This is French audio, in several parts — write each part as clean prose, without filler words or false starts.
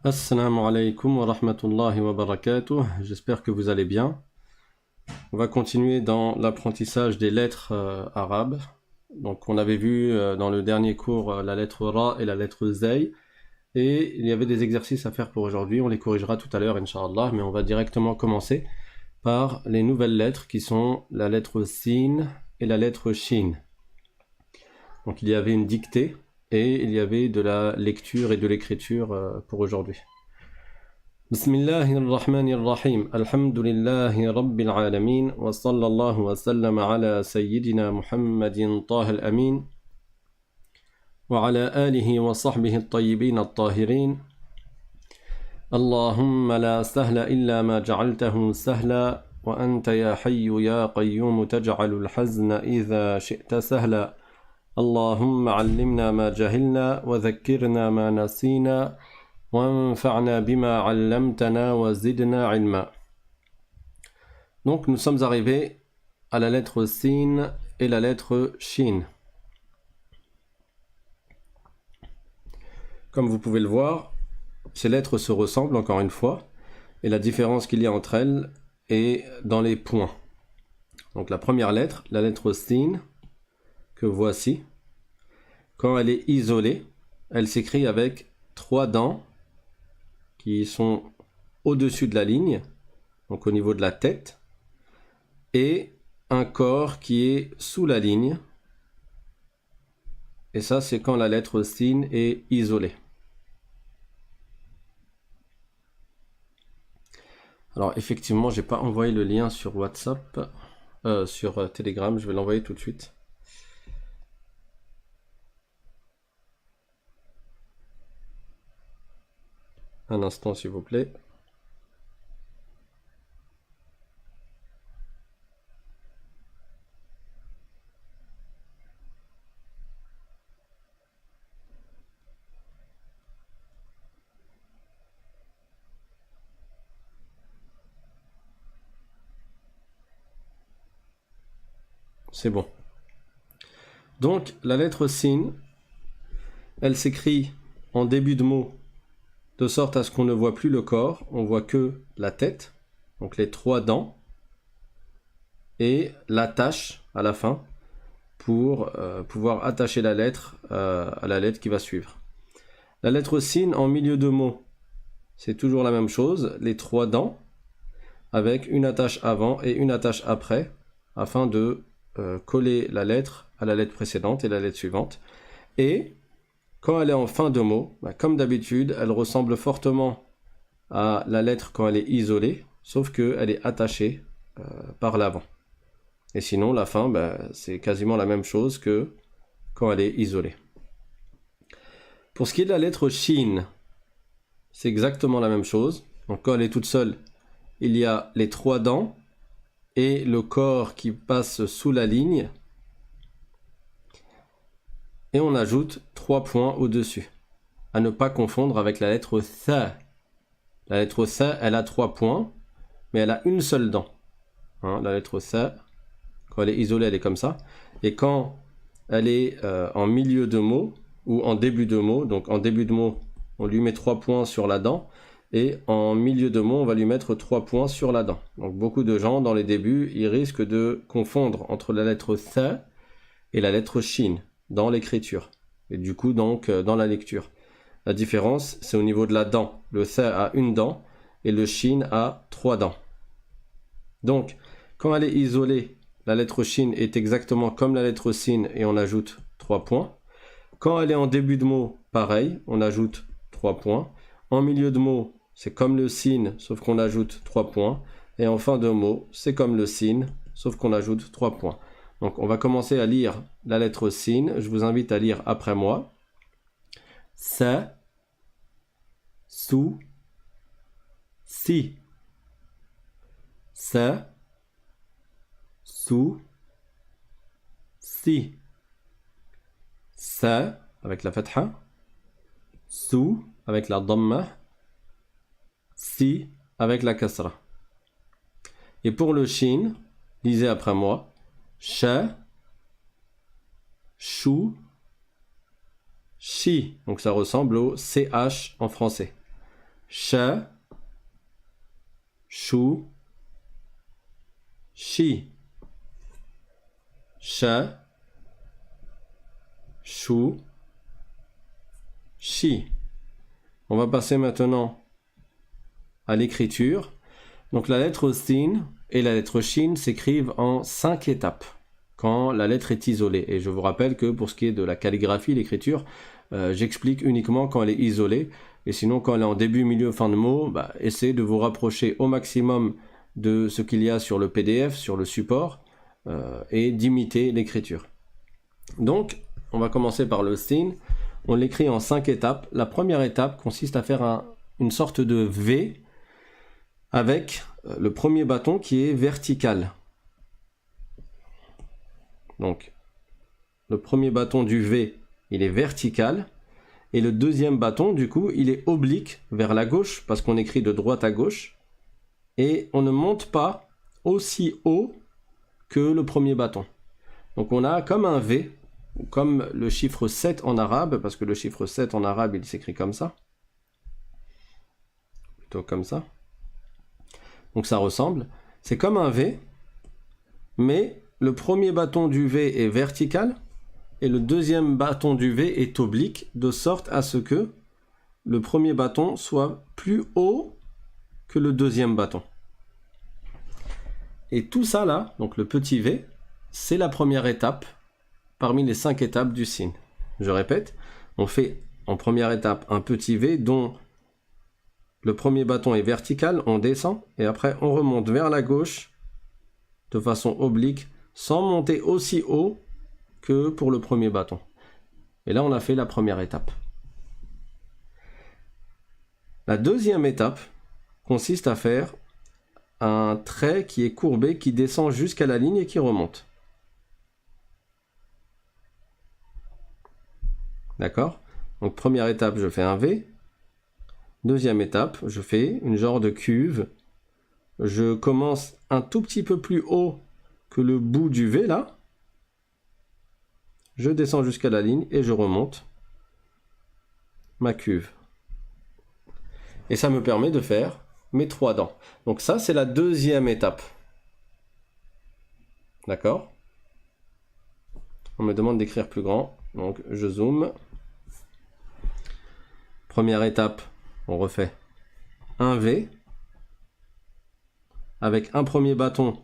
Assalamu alaikum wa rahmatullahi wa barakatuh. J'espère que vous allez bien. On va continuer dans l'apprentissage des lettres arabes. Donc on avait vu dans le dernier cours la lettre Ra et la lettre Zay. Et il y avait des exercices à faire pour aujourd'hui. On les corrigera tout à l'heure, Inch'Allah. Mais on va directement commencer par les nouvelles lettres qui sont la lettre Sin et la lettre Shin. Donc il y avait une dictée et il y avait de la lecture et de l'écriture pour aujourd'hui. Bismillahirrahmanirrahim. Alhamdulillahi rabbil alamin. Wa sallallahu wa sallam ala sayyidina Muhammadin taha al-amin. Wa ala alihi wa sahbihi at-tayyibin at-tahirin. Allahumma la sahla illa ma ja'altahu sahla. Wa anta ya hayyu ya qayyum taj'alu al-hazna idha shi'ta sahla. اللهم علمنا ما جهلنا وذكرنا ما نسينا وانفعنا بما علمتنا وزدنا علما. Donc nous sommes arrivés à la lettre Sin et la lettre Shin. Comme vous pouvez le voir, ces lettres se ressemblent encore une fois et la différence qu'il y a entre elles est dans les points. Donc la première lettre, la lettre Sin, que voici, quand elle est isolée, elle s'écrit avec 3 dents qui sont au-dessus de la ligne, donc au niveau de la tête, et un corps qui est sous la ligne. Et ça, c'est quand la lettre Sin est isolée. Alors effectivement, j'ai pas envoyé le lien sur WhatsApp, sur Telegram, je vais l'envoyer tout de suite. Un instant s'il vous plaît. C'est bon. Donc la lettre Sin, elle s'écrit en début de mot de sorte à ce qu'on ne voit plus le corps, on voit que la tête, donc les 3 dents, et l'attache à la fin pour pouvoir attacher la lettre à la lettre qui va suivre. La lettre Sin en milieu de mot, c'est toujours la même chose, les 3 dents, avec une attache avant et une attache après, afin de coller la lettre à la lettre précédente et la lettre suivante. Et quand elle est en fin de mot, comme d'habitude, elle ressemble fortement à la lettre quand elle est isolée, sauf qu'elle est attachée par l'avant. Et sinon, la fin, c'est quasiment la même chose que quand elle est isolée. Pour ce qui est de la lettre Shin, c'est exactement la même chose. Donc quand elle est toute seule, il y a les 3 dents et le corps qui passe sous la ligne. Et on ajoute 3 points au-dessus, à ne pas confondre avec la lettre Tha. La lettre Tha, elle a 3 points, mais elle a une seule dent. La lettre Tha, quand elle est isolée, elle est comme ça. Et quand elle est en milieu de mot, ou en début de mot, donc en début de mot, on lui met 3 points sur la dent, et en milieu de mot, on va lui mettre 3 points sur la dent. Donc beaucoup de gens, dans les débuts, ils risquent de confondre entre la lettre Tha et la lettre Shin dans l'écriture, et du coup donc dans la lecture. La différence, c'est au niveau de la dent. Le Tha a une dent, et le Shin a 3 dents. Donc, quand elle est isolée, la lettre Shin est exactement comme la lettre Sin, et on ajoute 3 points. Quand elle est en début de mot, pareil, on ajoute 3 points. En milieu de mot, c'est comme le Sin, sauf qu'on ajoute 3 points. Et en fin de mot, c'est comme le Sin, sauf qu'on ajoute 3 points. Donc on va commencer à lire la lettre Sin. Je vous invite à lire après moi. Sa, Sou, Si. Sa, Sou, Si. Sa avec la fatha. Sou avec la dhamma. Si avec la kasra. Et pour le Shin, lisez après moi. Sha, Chou, Chi. Donc ça ressemble au CH en français. Sha, shu, shi. Sha, shu, shi. On va passer maintenant à l'écriture. Donc la lettre sin et la lettre shin s'écrivent en 5 étapes quand la lettre est isolée. Et je vous rappelle que pour ce qui est de la calligraphie, l'écriture, j'explique uniquement quand elle est isolée. Et sinon, quand elle est en début, milieu, fin de mot, essayez de vous rapprocher au maximum de ce qu'il y a sur le PDF, sur le support, et d'imiter l'écriture. Donc, on va commencer par le sin. On l'écrit en 5 étapes. La première étape consiste à faire une sorte de V avec le premier bâton qui est vertical. Donc, le premier bâton du V, il est vertical. Et le deuxième bâton, du coup, il est oblique vers la gauche, parce qu'on écrit de droite à gauche. Et on ne monte pas aussi haut que le premier bâton. Donc on a comme un V, comme le chiffre 7 en arabe, parce que le chiffre 7 en arabe, il s'écrit comme ça. Plutôt comme ça. Donc ça ressemble. C'est comme un V, mais le premier bâton du V est vertical, et le deuxième bâton du V est oblique, de sorte à ce que le premier bâton soit plus haut que le deuxième bâton. Et tout ça là, donc le petit V, c'est la première étape parmi les 5 étapes du sin. Je répète, on fait en première étape un petit V dont le premier bâton est vertical, on descend, et après on remonte vers la gauche de façon oblique, sans monter aussi haut que pour le premier bâton. Et là, on a fait la première étape. La deuxième étape consiste à faire un trait qui est courbé, qui descend jusqu'à la ligne et qui remonte. D'accord? Donc, première étape, je fais un V. Deuxième étape, je fais une genre de cuve. Je commence un tout petit peu plus haut que le bout du V, là. Je descends jusqu'à la ligne et je remonte ma cuve. Et ça me permet de faire mes 3 dents. Donc ça, c'est la deuxième étape. D'accord? On me demande d'écrire plus grand. Donc je zoome. Première étape, on refait un V avec un premier bâton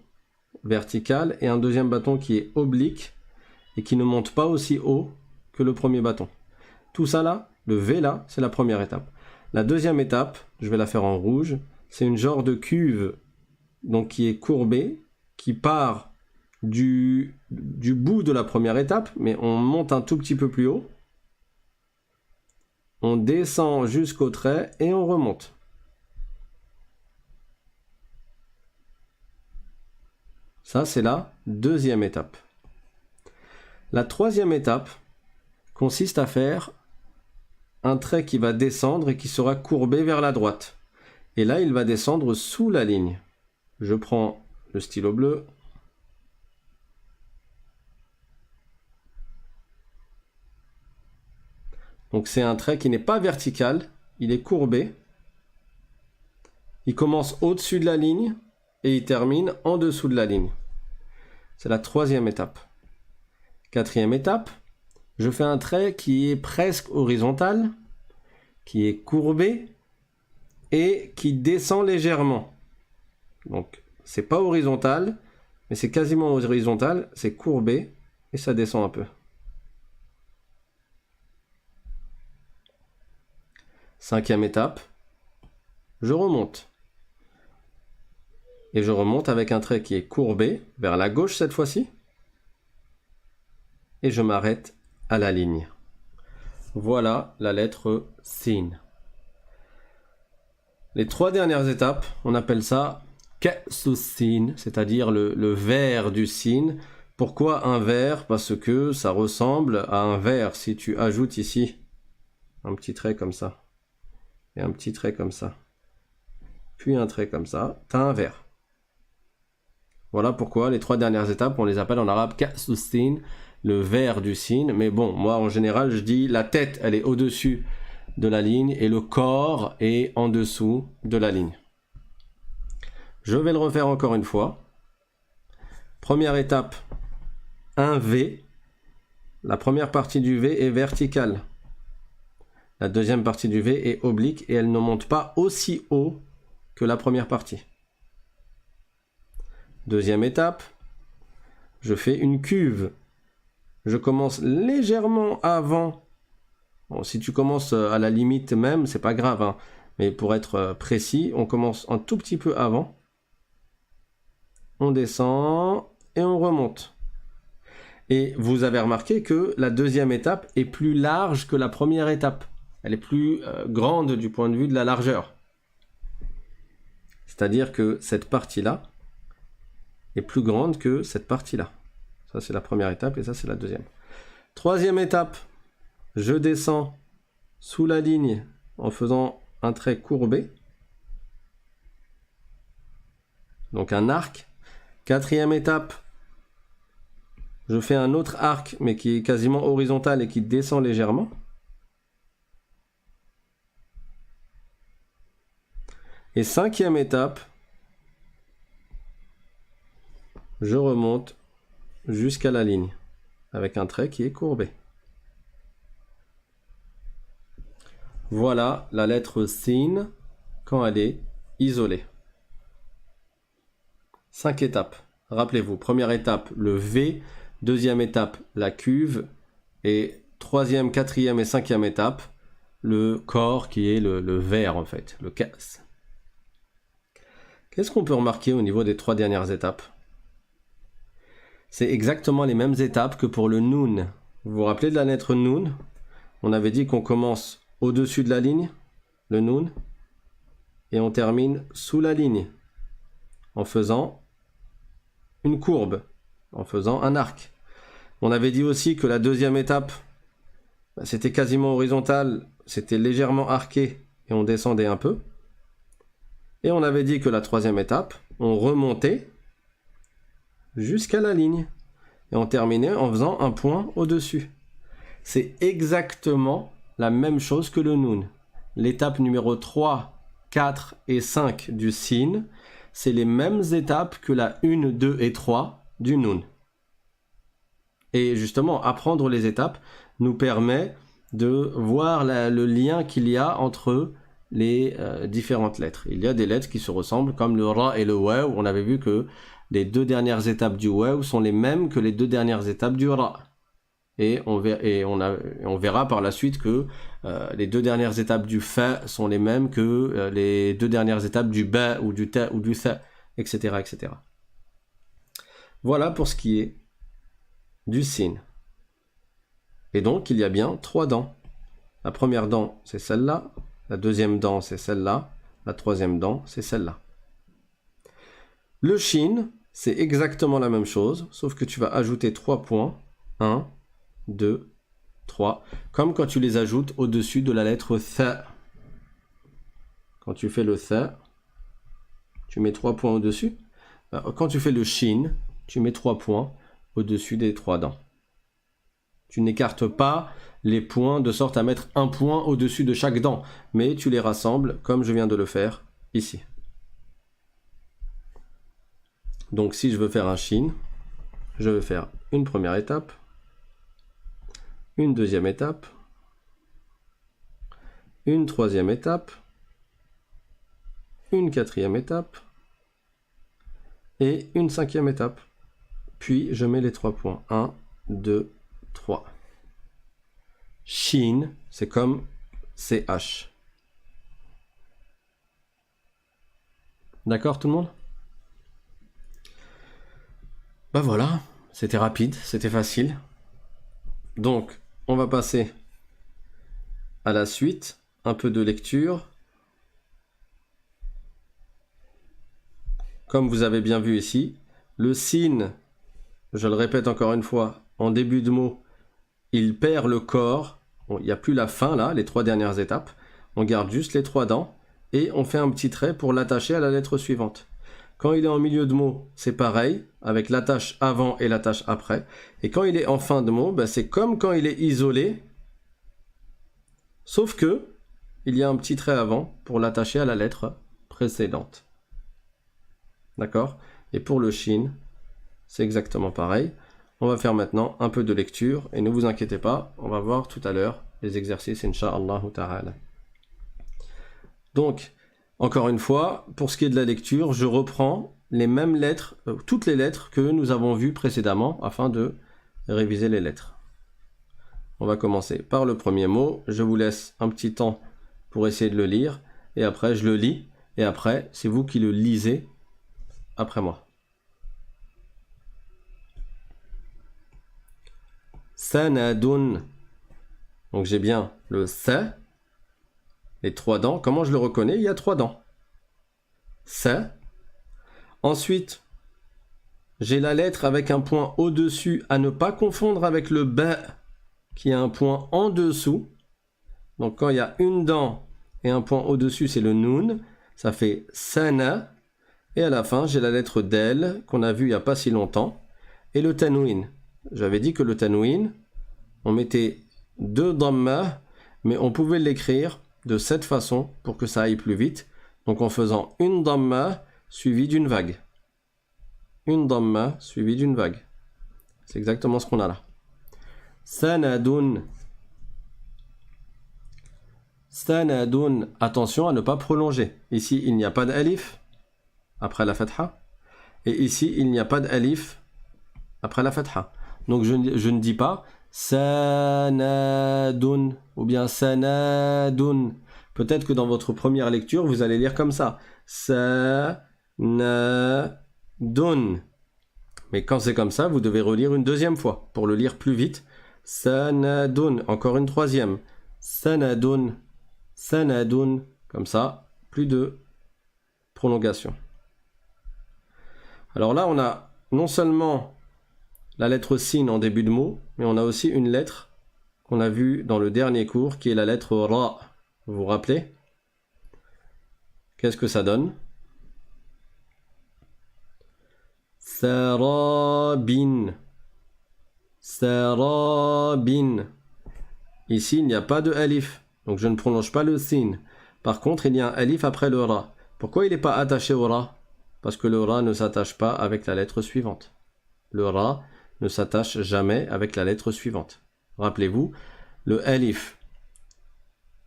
vertical et un deuxième bâton qui est oblique et qui ne monte pas aussi haut que le premier bâton. Tout ça là, le V là, c'est la première étape. La deuxième étape, je vais la faire en rouge, c'est une genre de cuve donc qui est courbée, qui part du bout de la première étape, mais on monte un tout petit peu plus haut. On descend jusqu'au trait et on remonte. Ça, c'est la deuxième étape. La troisième étape consiste à faire un trait qui va descendre et qui sera courbé vers la droite. Et là, il va descendre sous la ligne. Je prends le stylo bleu. Donc c'est un trait qui n'est pas vertical, il est courbé. Il commence au-dessus de la ligne et il termine en dessous de la ligne. C'est la troisième étape. Quatrième étape, je fais un trait qui est presque horizontal, qui est courbé et qui descend légèrement. Donc c'est pas horizontal, mais c'est quasiment horizontal, c'est courbé et ça descend un peu. Cinquième étape, je remonte. Et je remonte avec un trait qui est courbé vers la gauche cette fois-ci. Et je m'arrête à la ligne. Voilà la lettre sin. Les 3 dernières étapes, on appelle ça ka'su sin, c'est-à-dire le verre du sin. Pourquoi un verre? Parce que ça ressemble à un verre. Si tu ajoutes ici un petit trait comme ça, et un petit trait comme ça, puis un trait comme ça, tu as un verre. Voilà pourquoi les 3 dernières étapes, on les appelle en arabe ka'su sin, le verre du sin. Mais bon, moi en général, je dis la tête, elle est au-dessus de la ligne et le corps est en dessous de la ligne. Je vais le refaire encore une fois. Première étape, un V. La première partie du V est verticale. La deuxième partie du V est oblique et elle ne monte pas aussi haut que la première partie. Deuxième étape, je fais une cuve. Je commence légèrement avant. Bon, si tu commences à la limite même, c'est pas grave, hein. Mais pour être précis, on commence un tout petit peu avant. On descend et on remonte. Et vous avez remarqué que la deuxième étape est plus large que la première étape. Elle est plus grande du point de vue de la largeur. C'est-à-dire que cette partie-là est plus grande que cette partie-là. Ça, c'est la première étape et ça, c'est la deuxième. Troisième étape, je descends sous la ligne en faisant un trait courbé. Donc un arc. Quatrième étape, je fais un autre arc, mais qui est quasiment horizontal et qui descend légèrement. Et cinquième étape, je remonte jusqu'à la ligne, avec un trait qui est courbé. Voilà la lettre Sin quand elle est isolée. 5 étapes. Rappelez-vous, première étape, le V. Deuxième étape, la cuve. Et troisième, quatrième et cinquième étape, le corps qui est le verre en fait, le cas. Qu'est-ce qu'on peut remarquer au niveau des 3 dernières étapes? C'est exactement les mêmes étapes que pour le Nun. Vous vous rappelez de la lettre Nun? On avait dit qu'on commence au-dessus de la ligne, le Nun, et on termine sous la ligne, en faisant une courbe, en faisant un arc. On avait dit aussi que la deuxième étape, c'était quasiment horizontal, c'était légèrement arqué, et on descendait un peu. Et on avait dit que la troisième étape, on remontait jusqu'à la ligne. Et on terminait en faisant un point au-dessus. C'est exactement la même chose que le Nun. L'étape numéro 3, 4 et 5 du Sin, c'est les mêmes étapes que la 1, 2 et 3 du Nun. Et justement, apprendre les étapes nous permet de voir le lien qu'il y a entre les différentes lettres. Il y a des lettres qui se ressemblent, comme le Ra et le Waw. On avait vu que les 2 dernières étapes du Waw sont les mêmes que les 2 dernières étapes du Ra. Et on verra par la suite que les 2 dernières étapes du Fa sont les mêmes que les 2 dernières étapes du Ba ou du Ta ou du Tha, etc., etc. Voilà pour ce qui est du Sin. Et donc, il y a bien 3 dents. La première dent, c'est celle-là. La deuxième dent, c'est celle-là. La troisième dent, c'est celle-là. Le Shin, c'est exactement la même chose, sauf que tu vas ajouter 3 points. 1, 2, 3. Comme quand tu les ajoutes au-dessus de la lettre Tha. Quand tu fais le Tha, tu mets 3 points au-dessus. Quand tu fais le Shin, tu mets 3 points au-dessus des 3 dents. Tu n'écartes pas les points de sorte à mettre un point au-dessus de chaque dent, mais tu les rassembles comme je viens de le faire ici. Donc si je veux faire un Shin, je vais faire une première étape, une deuxième étape, une troisième étape, une quatrième étape et une cinquième étape. Puis je mets les 3 points. 1, 2, 3. Shin, c'est comme CH. D'accord tout le monde? Ben voilà, c'était rapide, c'était facile. Donc, on va passer à la suite, un peu de lecture. Comme vous avez bien vu ici, le Sin, je le répète encore une fois, en début de mot, il perd le corps. Bon, il n'y a plus la fin là, les 3 dernières étapes. On garde juste les 3 dents et on fait un petit trait pour l'attacher à la lettre suivante. Quand il est en milieu de mot, c'est pareil, avec l'attache avant et l'attache après. Et quand il est en fin de mot, ben c'est comme quand il est isolé, sauf que il y a un petit trait avant pour l'attacher à la lettre précédente. D'accord? Et pour le shin, c'est exactement pareil. On va faire maintenant un peu de lecture et ne vous inquiétez pas, on va voir tout à l'heure les exercices, incha'Allah ta'ala. Donc, encore une fois, pour ce qui est de la lecture, je reprends les mêmes lettres, toutes les lettres que nous avons vues précédemment afin de réviser les lettres. On va commencer par le premier mot. Je vous laisse un petit temps pour essayer de le lire et après je le lis et après c'est vous qui le lisez après moi. Sanadun. Donc j'ai bien le sa, les 3 dents. Comment je le reconnais? Il y a 3 dents. Sa. Ensuite, j'ai la lettre avec un point au-dessus à ne pas confondre avec le ba qui a un point en dessous. Donc quand il y a une dent et un point au-dessus, c'est le nun. Ça fait sana. Et à la fin, j'ai la lettre del qu'on a vu il n'y a pas si longtemps. Et le tanwin. J'avais dit que le tanwin, on mettait 2 dhamma, mais on pouvait l'écrire de cette façon pour que ça aille plus vite. Donc en faisant une dhamma suivie d'une vague. Une dhamma suivie d'une vague. C'est exactement ce qu'on a là. Sanadun. Sanadun. Attention à ne pas prolonger. Ici, il n'y a pas d'alif après la fatha. Et ici, il n'y a pas d'alif après la fatha. Donc je ne dis pas sanadun ou bien sanadun. Peut-être que dans votre première lecture, vous allez lire comme ça. Sanadun. Mais quand c'est comme ça, vous devez relire une deuxième fois pour le lire plus vite. Sanadun. Encore une troisième. Sanadun. Sanadun. Comme ça, plus de prolongation. Alors là, on a non seulement la lettre sin en début de mot, mais on a aussi une lettre qu'on a vue dans le dernier cours, qui est la lettre ra. Vous vous rappelez? Qu'est-ce que ça donne? Sarabin. Sarabin. Ici, il n'y a pas de alif, donc je ne prononce pas le sin. Par contre, il y a un alif après le ra. Pourquoi il n'est pas attaché au ra? Parce que le ra ne s'attache pas avec la lettre suivante. Le ra ne s'attache jamais avec la lettre suivante. Rappelez-vous, le alif,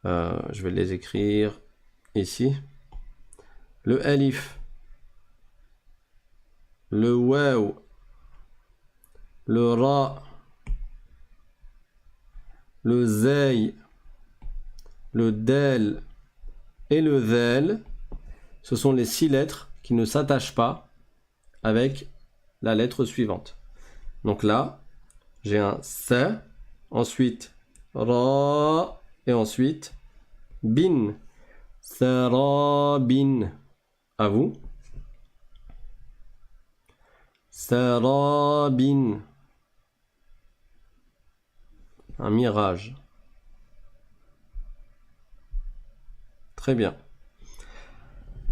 je vais les écrire ici. Le alif, le waw, le ra, le zay, le del et le zel, ce sont les 6 lettres qui ne s'attachent pas avec la lettre suivante. Donc là, j'ai un sa, ensuite ra, et ensuite bin. Sarabin. À vous. Sarabin. Un mirage. Très bien.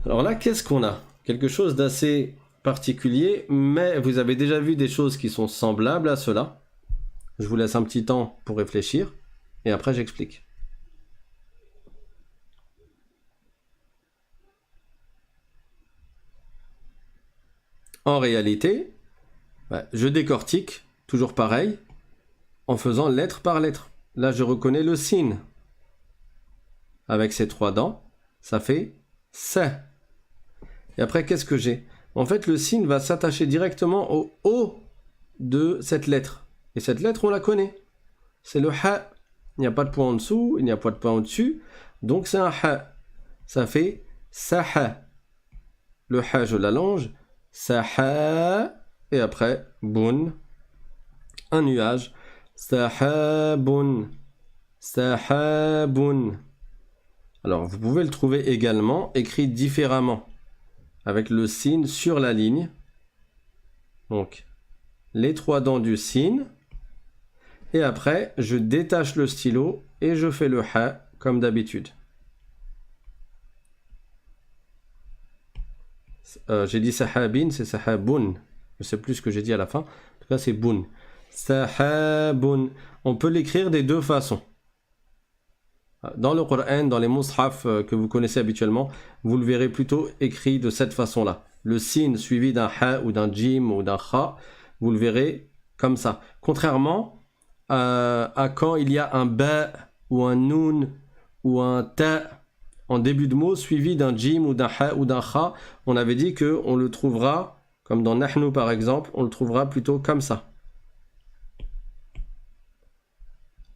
Alors là, qu'est-ce qu'on a? Quelque chose d'assez particulier, mais vous avez déjà vu des choses qui sont semblables à cela. Je vous laisse un petit temps pour réfléchir, et après j'explique. En réalité, je décortique, toujours pareil, en faisant lettre par lettre. Là, je reconnais le sin. Avec ces 3 dents, ça fait sa. Et après, qu'est-ce que j'ai? En fait, le sin va s'attacher directement au haut de cette lettre. Et cette lettre, on la connaît. C'est le ha. Il n'y a pas de point en dessous, il n'y a pas de point au-dessus. Donc, c'est un ha. Ça fait saha. Le ha, je l'allonge. Saha. Et après, bun. Un nuage. Sahabun. Sahabun. Alors, vous pouvez le trouver également écrit différemment, avec le sin sur la ligne. Donc, les 3 dents du sin. Et après, je détache le stylo et je fais le ha comme d'habitude. J'ai dit sahabin, c'est sahabun. Je ne sais plus ce que j'ai dit à la fin. En tout cas, c'est bun. Sahabun. On peut l'écrire des 2 façons. Dans le Coran, dans les mushaf que vous connaissez habituellement, vous le verrez plutôt écrit de cette façon-là. Le sin suivi d'un ha ou d'un jim ou d'un kha, vous le verrez comme ça. Contrairement à quand il y a un ba ou un nun ou un ta en début de mot suivi d'un jim ou d'un ha ou d'un kha, on avait dit qu'on le trouvera, comme dans nahnu par exemple, on le trouvera plutôt comme ça.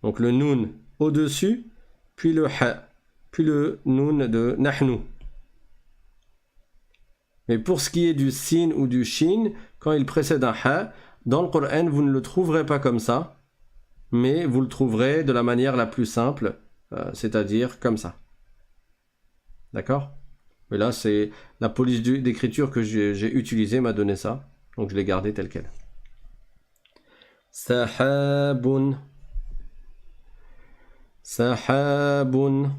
Donc le nun au-dessus, puis le ha, puis le nun de nahnu. Mais pour ce qui est du sin ou du shin, quand il précède un ha, dans le Coran, vous ne le trouverez pas comme ça, mais vous le trouverez de la manière la plus simple, c'est-à-dire comme ça. D'accord? Mais là, c'est la police d'écriture que j'ai utilisée m'a donné ça, donc je l'ai gardé tel quel. Sahabun. Sahabun.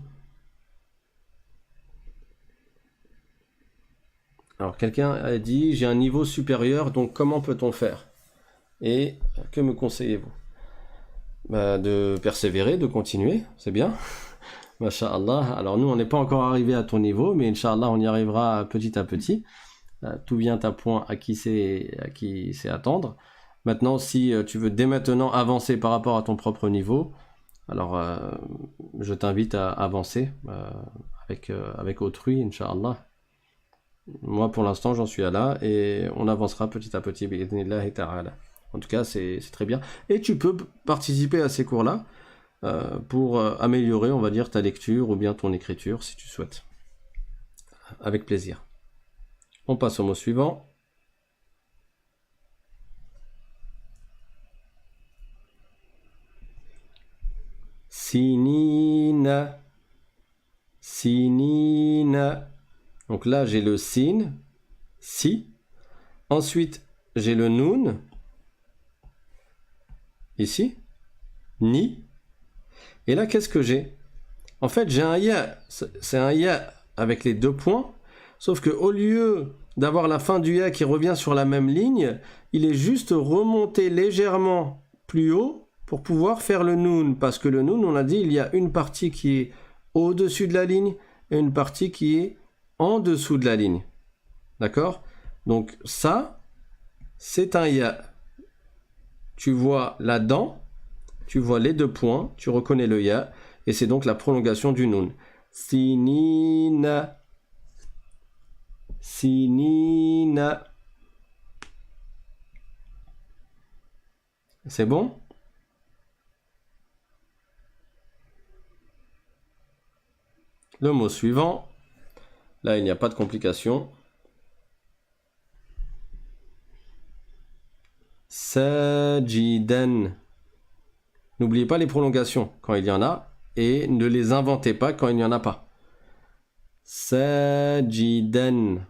Alors, quelqu'un a dit, j'ai un niveau supérieur, donc comment peut-on faire? Et que me conseillez-vous? De persévérer, de continuer, c'est bien. Masha'Allah. Alors nous, on n'est pas encore arrivé à ton niveau, mais Inch'Allah, on y arrivera petit à petit. Tout vient à point à qui c'est attendre. Maintenant, si tu veux dès maintenant avancer par rapport à ton propre niveau, alors je t'invite à avancer avec autrui, Inch'Allah. Moi, pour l'instant, j'en suis à là et on avancera petit à petit, bi'idhnillahi ta'ala. En tout cas, c'est très bien. Et tu peux participer à ces cours-là pour améliorer, on va dire, ta lecture ou bien ton écriture, si tu souhaites. Avec plaisir. On passe au mot suivant. Sinina. Sinina. Donc là, j'ai le sin, si. Ensuite, j'ai le nun, ici, ni. Et là, qu'est-ce que j'ai? En fait, j'ai un ya. C'est un ya avec les deux points. Sauf que au lieu d'avoir la fin du ya qui revient sur la même ligne, il est juste remonté légèrement plus haut pour pouvoir faire le nun. Parce que le nun, on a dit, il y a une partie qui est au-dessus de la ligne et une partie qui est en dessous de la ligne. D'accord? Donc ça, c'est un ya. Tu vois la dent, tu vois les deux points, tu reconnais le ya, et c'est donc la prolongation du nun. Sinina. Sinina. C'est bon? Le mot suivant. Là, il n'y a pas de complication. Sajidan. N'oubliez pas les prolongations quand il y en a et ne les inventez pas quand il n'y en a pas. Sajidan.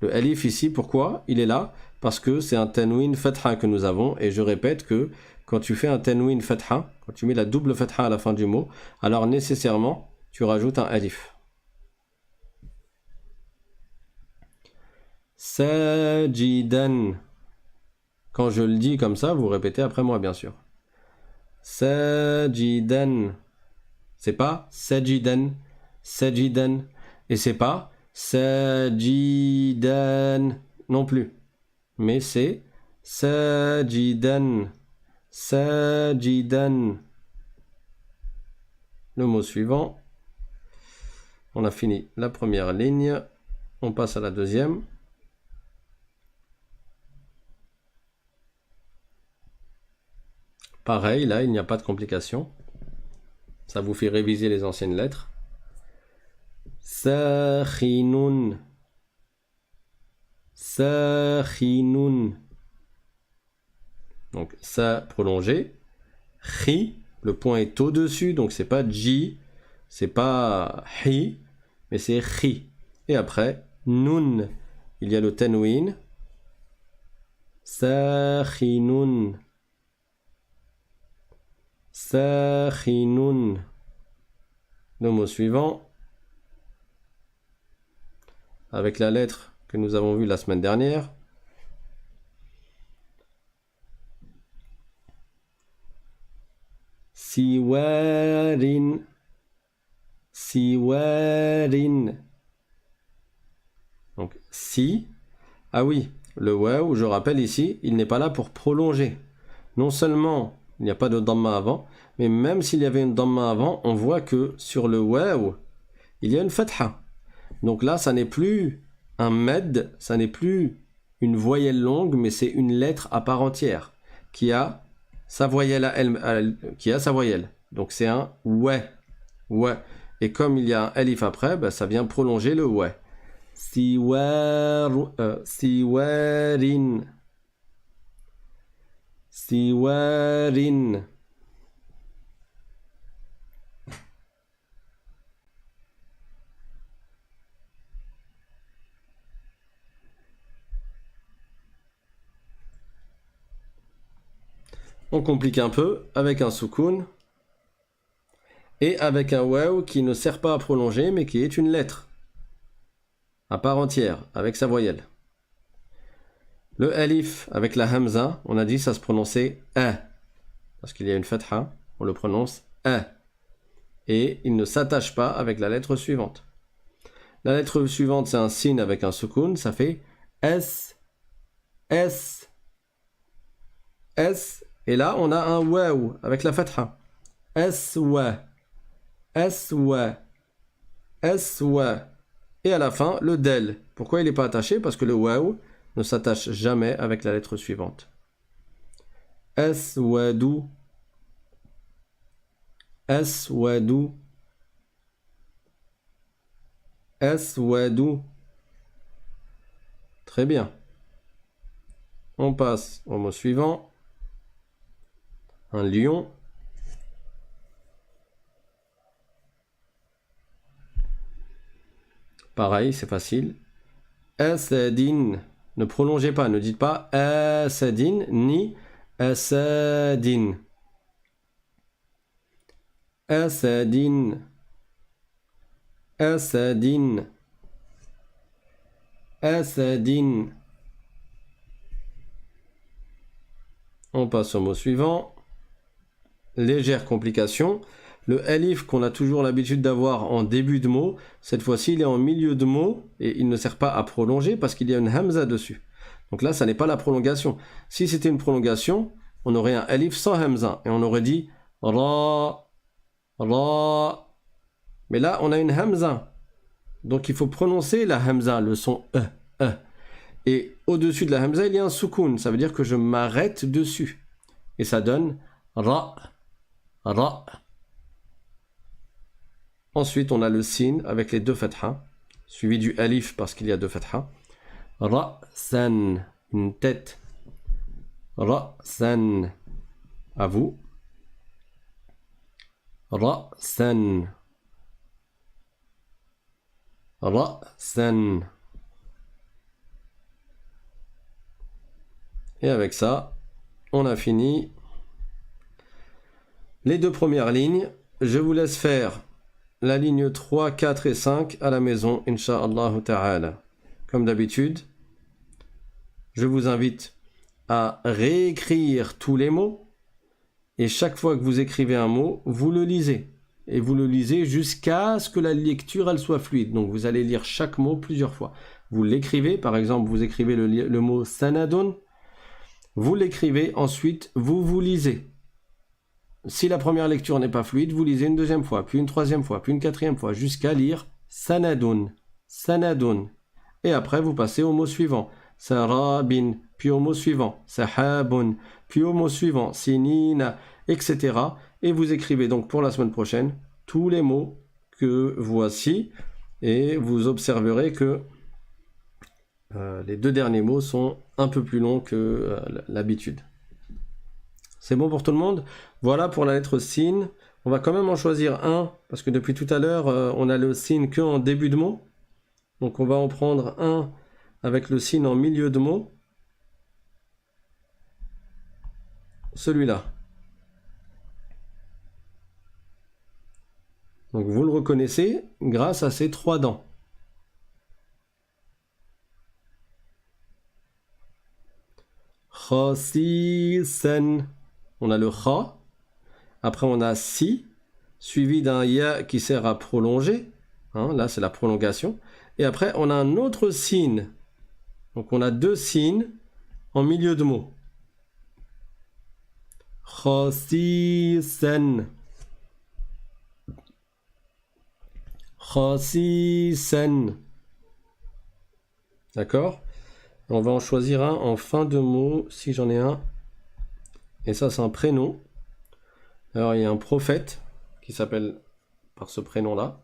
Le alif ici, pourquoi il est là? Parce que c'est un tanwin fatha que nous avons et je répète que quand tu fais un tanwin fatha, quand tu mets la double fatha à la fin du mot, alors nécessairement tu rajoutes un alif. Sajidan. Quand je le dis comme ça, vous répétez après moi, bien sûr. Sajidan. C'est pas sajidan, sajidan. Et c'est pas sajidan non plus. Mais c'est sajidan, sajidan. Le mot suivant. On a fini la première ligne. On passe à la deuxième. Pareil, là, il n'y a pas de complication. Ça vous fait réviser les anciennes lettres. Sakhinun. Sakhinun. Donc, ça prolongé. Khi, le point est au-dessus, donc c'est pas ji, c'est pas hi, mais c'est khi. Et après, nun. Il y a le tanwin. Sakhinun. Sakhinun. Le mot suivant, avec la lettre que nous avons vue la semaine dernière. Siwarin. siwarin. Donc si. Ah oui, le waw, je rappelle ici, il n'est pas là pour prolonger. Non seulement il n'y a pas de damma avant, mais même s'il y avait une damma avant, on voit que sur le waw, il y a une fatha. Donc là, ça n'est plus un med, ça n'est plus une voyelle longue, mais c'est une lettre à part entière qui a sa voyelle à elle, qui a sa voyelle. Donc c'est un ouais, ouais. Et comme il y a un alif après, bah, ça vient prolonger le ouais. Siwarin. Siwarin. On complique un peu avec un soukoun et avec un waw qui ne sert pas à prolonger mais qui est une lettre à part entière avec sa voyelle. Le alif avec la hamza, on a dit ça se prononçait a parce qu'il y a une fatha, on le prononce a et il ne s'attache pas avec la lettre suivante. La lettre suivante c'est un sin avec un soukoun, ça fait s s s. Et là, on a un waw avec la fatha. Aswa. Aswa. Aswa. Et à la fin, le del. Pourquoi il n'est pas attaché? Parce que le waw ne s'attache jamais avec la lettre suivante. Aswadu. Aswadu. Aswadu. Très bien. On passe au mot suivant. Un lion. Pareil, c'est facile. Asadin. Ne prolongez pas, ne dites pas asadin ni asadin. Asadin. Asadin. Asadin. On passe au mot suivant. Légère complication. Le alif qu'on a toujours l'habitude d'avoir en début de mot, cette fois-ci il est en milieu de mot et il ne sert pas à prolonger parce qu'il y a une hamza dessus. Donc là, ça n'est pas la prolongation. Si c'était une prolongation, on aurait un alif sans hamza et on aurait dit ra, ra. Mais là, on a une hamza. Donc il faut prononcer la hamza, le son e. Et au-dessus de la hamza, il y a un soukoun. Ça veut dire que je m'arrête dessus. Et ça donne ra, ra. Ensuite, on a le sin avec les deux fathas, suivi du alif parce qu'il y a deux fathas. Ra'san, une tête. Ra'san, à vous. Ra'san. Ra'san. Et avec ça, on a fini les deux premières lignes. Je vous laisse faire la ligne 3, 4 et 5 à la maison, Inch'Allah ta'ala. Comme d'habitude, je vous invite à réécrire tous les mots et chaque fois que vous écrivez un mot, vous le lisez. Et vous le lisez jusqu'à ce que la lecture elle soit fluide. Donc vous allez lire chaque mot plusieurs fois. Vous l'écrivez, par exemple, vous écrivez le mot sanadun, vous l'écrivez, ensuite vous lisez. Si la première lecture n'est pas fluide, vous lisez une deuxième fois, puis une troisième fois, puis une quatrième fois, jusqu'à lire sanadun, sanadun. Et après, vous passez au mot suivant, sarabin, puis au mot suivant, sahabun, puis au mot suivant, sinina, etc. Et vous écrivez donc pour la semaine prochaine tous les mots que voici, et vous observerez que les deux derniers mots sont un peu plus longs que l'habitude. C'est bon pour tout le monde? Voilà pour la lettre sin. On va quand même en choisir un, parce que depuis tout à l'heure, on a le sin que en début de mot. Donc on va en prendre un avec le sin en milieu de mot. Celui-là. Donc vous le reconnaissez grâce à ces trois dents. Khasisan. On a le kha. Après on a si. suivi d'un ya qui sert à prolonger. Hein, là, c'est la prolongation. Et après, on a un autre sin. Donc, on a deux sin en milieu de mot. Khasisan. Khasisan. D'accord? On va en choisir un en fin de mot, si j'en ai un. Et ça, c'est un prénom. Alors, il y a un prophète qui s'appelle par ce prénom-là.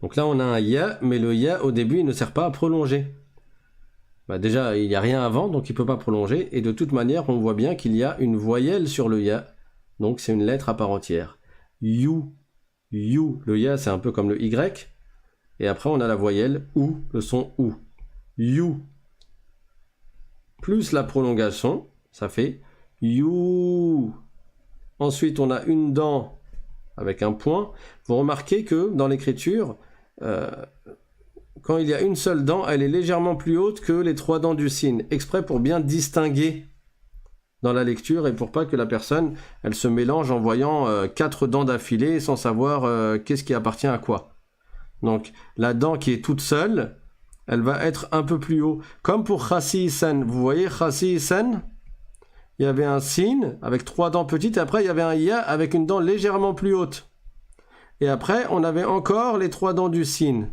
Donc là, on a un ya, mais le ya, au début, il ne sert pas à prolonger. Bah déjà, il n'y a rien avant, donc il ne peut pas prolonger. Et de toute manière, on voit bien qu'il y a une voyelle sur le ya. Donc, c'est une lettre à part entière. You. You. Le ya, c'est un peu comme le y. Et après, on a la voyelle ou, le son ou. You. Plus la prolongation, ça fait you. Ensuite, on a une dent avec un point. Vous remarquez que dans l'écriture, quand il y a une seule dent, elle est légèrement plus haute que les trois dents du sin, exprès pour bien distinguer dans la lecture et pour pas que la personne, elle se mélange en voyant quatre dents d'affilée sans savoir qu'est-ce qui appartient à quoi. Donc, la dent qui est toute seule, elle va être un peu plus haut. Comme pour khasisan, vous voyez khasisan, il y avait un sin avec trois dents petites et après il y avait un ya avec une dent légèrement plus haute. Et après, on avait encore les trois dents du sin.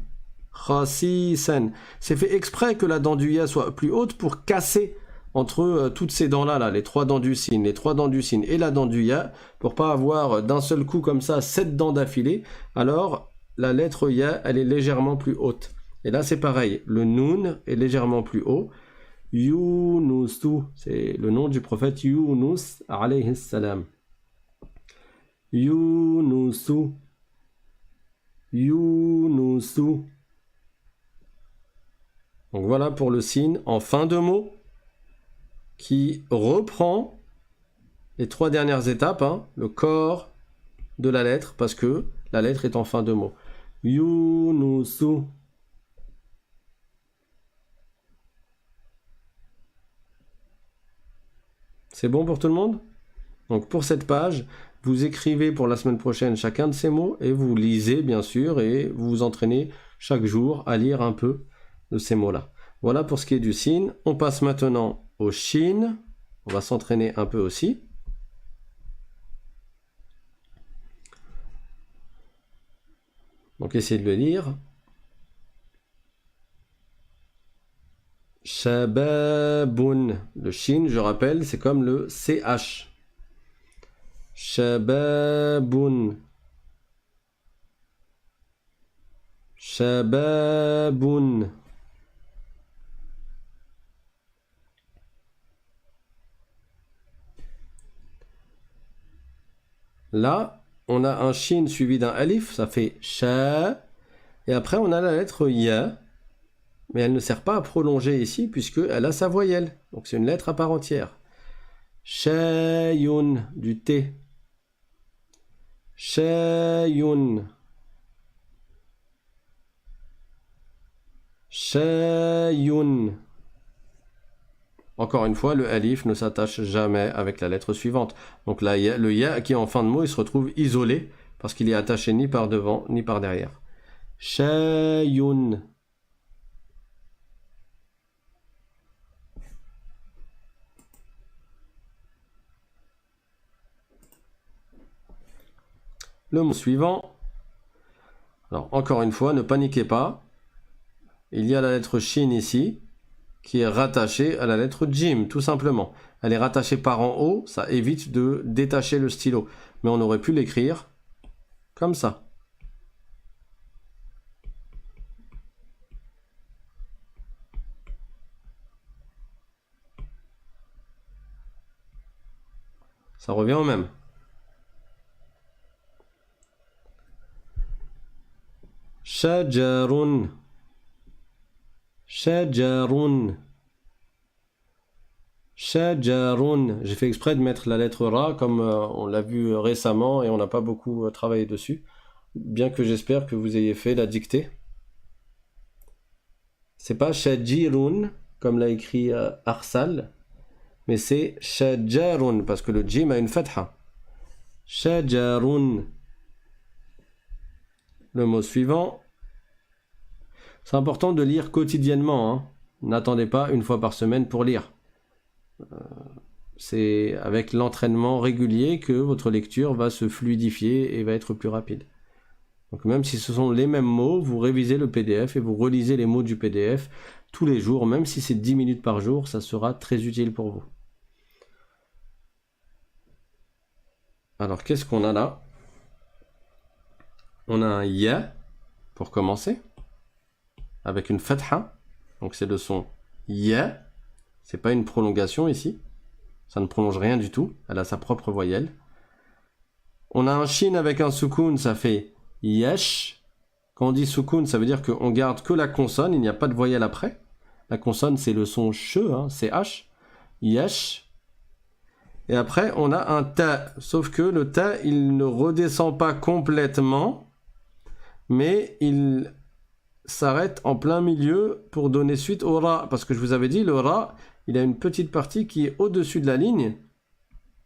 Khasisan. C'est fait exprès que la dent du ya soit plus haute pour casser entre toutes ces dents-là, là, les trois dents du sin, les trois dents du sin et la dent du ya, pour pas avoir d'un seul coup comme ça 7 dents d'affilée. Alors, la lettre ya, elle est légèrement plus haute. Et là, c'est pareil. Le nun est légèrement plus haut. Yunusu, c'est le nom du prophète Yunus, alayhi salam. Yunusu. Yunusu. Donc voilà pour le sin en fin de mot qui reprend les trois dernières étapes, hein, le corps de la lettre, parce que la lettre est en fin de mot. Yunusu. C'est bon pour tout le monde? Donc pour cette page, vous écrivez pour la semaine prochaine chacun de ces mots et vous lisez bien sûr et vous vous entraînez chaque jour à lire un peu de ces mots-là. Voilà pour ce qui est du sin. On passe maintenant au shin. On va s'entraîner un peu aussi. Donc essayez de le lire. Shababun. Le shin, je rappelle, c'est comme le CH. Shababun. Shababun. Là, on a un shin suivi d'un alif, ça fait sha. Et après, on a la lettre ya. Mais elle ne sert pas à prolonger ici, puisqu'elle a sa voyelle. Donc c'est une lettre à part entière. Shayun, du T. Shayun. Shayun. Encore une fois, le alif ne s'attache jamais avec la lettre suivante. Donc là, le ya qui est en fin de mot, il se retrouve isolé, parce qu'il est attaché ni par devant, ni par derrière. Shayun. Le mot suivant. Alors, encore une fois, ne paniquez pas. Il y a la lettre shin ici, qui est rattachée à la lettre jim, tout simplement. Elle est rattachée par en haut, ça évite de détacher le stylo. Mais on aurait pu l'écrire comme ça. Ça revient au même. Shajarun. Shajarun. Shajarun. J'ai fait exprès de mettre la lettre Ra comme on l'a vu récemment et on n'a pas beaucoup travaillé dessus. Bien que j'espère que vous ayez fait la dictée. C'est pas Shajirun comme l'a écrit Arsal, mais c'est shajarun, parce que le jim a une fatha. Shajarun. Le mot suivant. C'est important de lire quotidiennement, hein. N'attendez pas une fois par semaine pour lire. C'est avec l'entraînement régulier que votre lecture va se fluidifier et va être plus rapide. Donc même si ce sont les mêmes mots, vous révisez le PDF et vous relisez les mots du PDF tous les jours, même si c'est 10 minutes par jour, ça sera très utile pour vous. Alors qu'est-ce qu'on a là? On a un ya pour commencer, avec une fatha, donc c'est le son ya, c'est pas une prolongation ici, ça ne prolonge rien du tout, elle a sa propre voyelle. On a un shin avec un soukoun, ça fait yesh. Quand on dit soukoun, ça veut dire qu'on garde que la consonne, il n'y a pas de voyelle après. La consonne, c'est le son ch, hein, c'est h. Yesh. Et après, on a un ta, sauf que le ta, il ne redescend pas complètement, mais il s'arrête en plein milieu pour donner suite au ra. Parce que je vous avais dit, le ra, il a une petite partie qui est au-dessus de la ligne,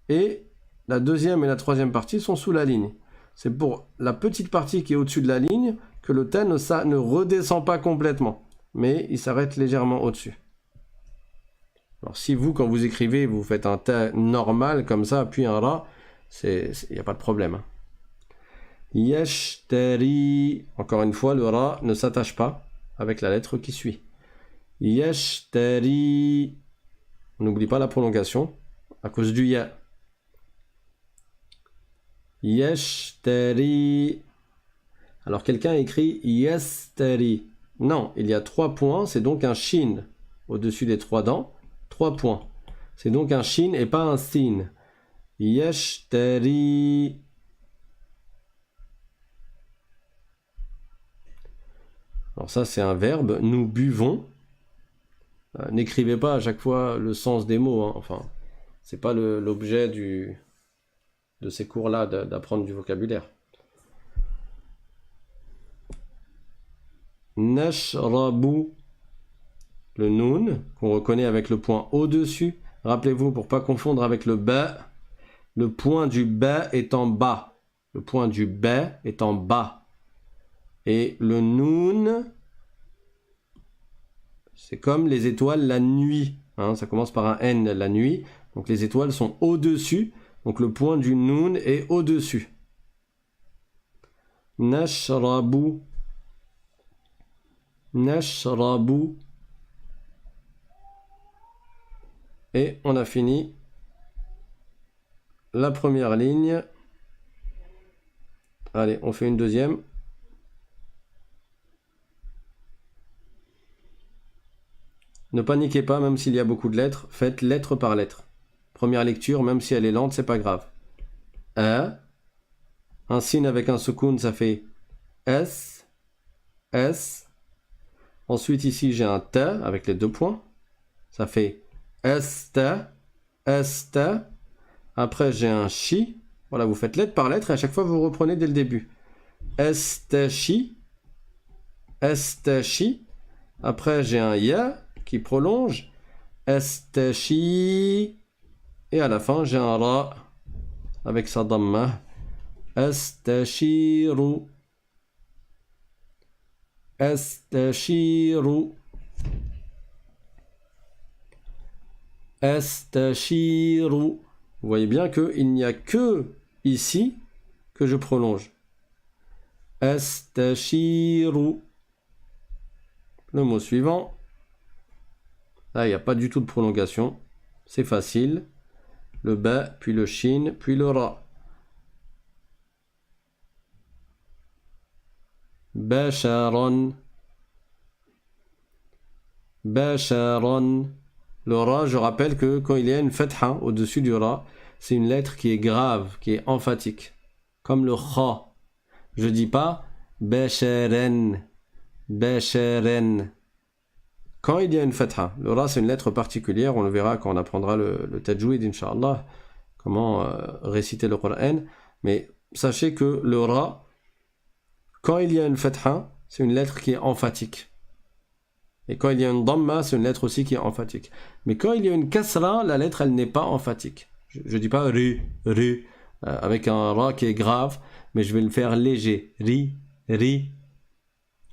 et la deuxième et la troisième partie sont sous la ligne. C'est pour la petite partie qui est au-dessus de la ligne que le ta ne redescend pas complètement, mais il s'arrête légèrement au-dessus. Alors si vous, quand vous écrivez, vous faites un ta normal comme ça, puis un ra, il n'y a pas de problème. Yashtari, encore une fois, le ra ne s'attache pas avec la lettre qui suit. Yashtari, on n'oublie pas la prolongation à cause du ya. Yashtari. Alors quelqu'un écrit yastari. Non, il y a 3 points, c'est donc un shin au-dessus des 3 dents. 3 points. C'est donc un shin et pas un sin. Yashtari. Alors ça c'est un verbe, nous buvons. N'écrivez pas à chaque fois le sens des mots, hein. Enfin, c'est pas l'objet de ces cours-là, d'apprendre du vocabulaire. Nashrabu, le noun, qu'on reconnaît avec le point au-dessus. Rappelez-vous, pour pas confondre avec le ba, le point du ba est en bas. Le point du ba est en bas. Et le noun, c'est comme les étoiles la nuit. Hein, ça commence par un N, la nuit. Donc les étoiles sont au-dessus. Donc le point du noun est au-dessus. Nashrabu. Nashrabu. Et on a fini la première ligne. Allez, on fait une deuxième. Ne paniquez pas, même s'il y a beaucoup de lettres. Faites lettre par lettre. Première lecture, même si elle est lente, c'est pas grave. A. Un signe avec un soukoun, ça fait S. S. Ensuite, ici, j'ai un ta avec les 2 points. Ça fait esta. Esta. Après, j'ai un chi. Voilà, vous faites lettre par lettre et à chaque fois, vous reprenez dès le début. Estachi. Estachi. Après, j'ai un ya qui prolonge. Estachi. Et à la fin, j'ai un ra avec sa damma. Estashiru. Estashiru. Estashiru. Vous voyez bien qu'il n'y a que ici que je prolonge. Estashiru. Le mot suivant. Là, il n'y a pas du tout de prolongation. C'est facile. Le ba, puis le shin, puis le ra. Basharon. Basharon. Le ra, je rappelle que quand il y a une fatha au-dessus du ra, c'est une lettre qui est grave, qui est emphatique. Comme le kha. Je dis pas basharen. Basharen. Quand il y a une fatha, le ra c'est une lettre particulière, on le verra quand on apprendra le tajwid, incha'Allah, comment réciter le Coran. Mais sachez que le ra, quand il y a une fatha, c'est une lettre qui est emphatique. Et quand il y a une dhamma, c'est une lettre aussi qui est emphatique. Mais quand il y a une kasra, la lettre, elle n'est pas emphatique. Je ne dis pas ri, ri, avec un ra qui est grave, mais je vais le faire léger. Ri, ri.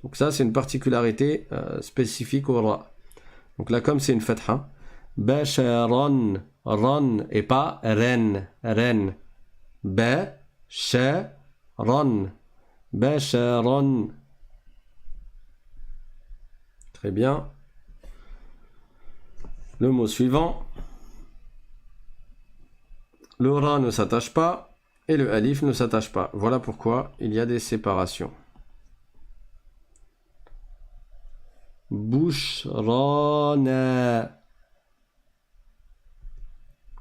Donc ça, c'est une particularité spécifique au ra. Donc là, comme c'est une fatha, basharan, ran, et pas ren, ren. Basharan, basharan. Très bien. Le mot suivant. Le ra ne s'attache pas et le alif ne s'attache pas. Voilà pourquoi il y a des séparations. Bushrana.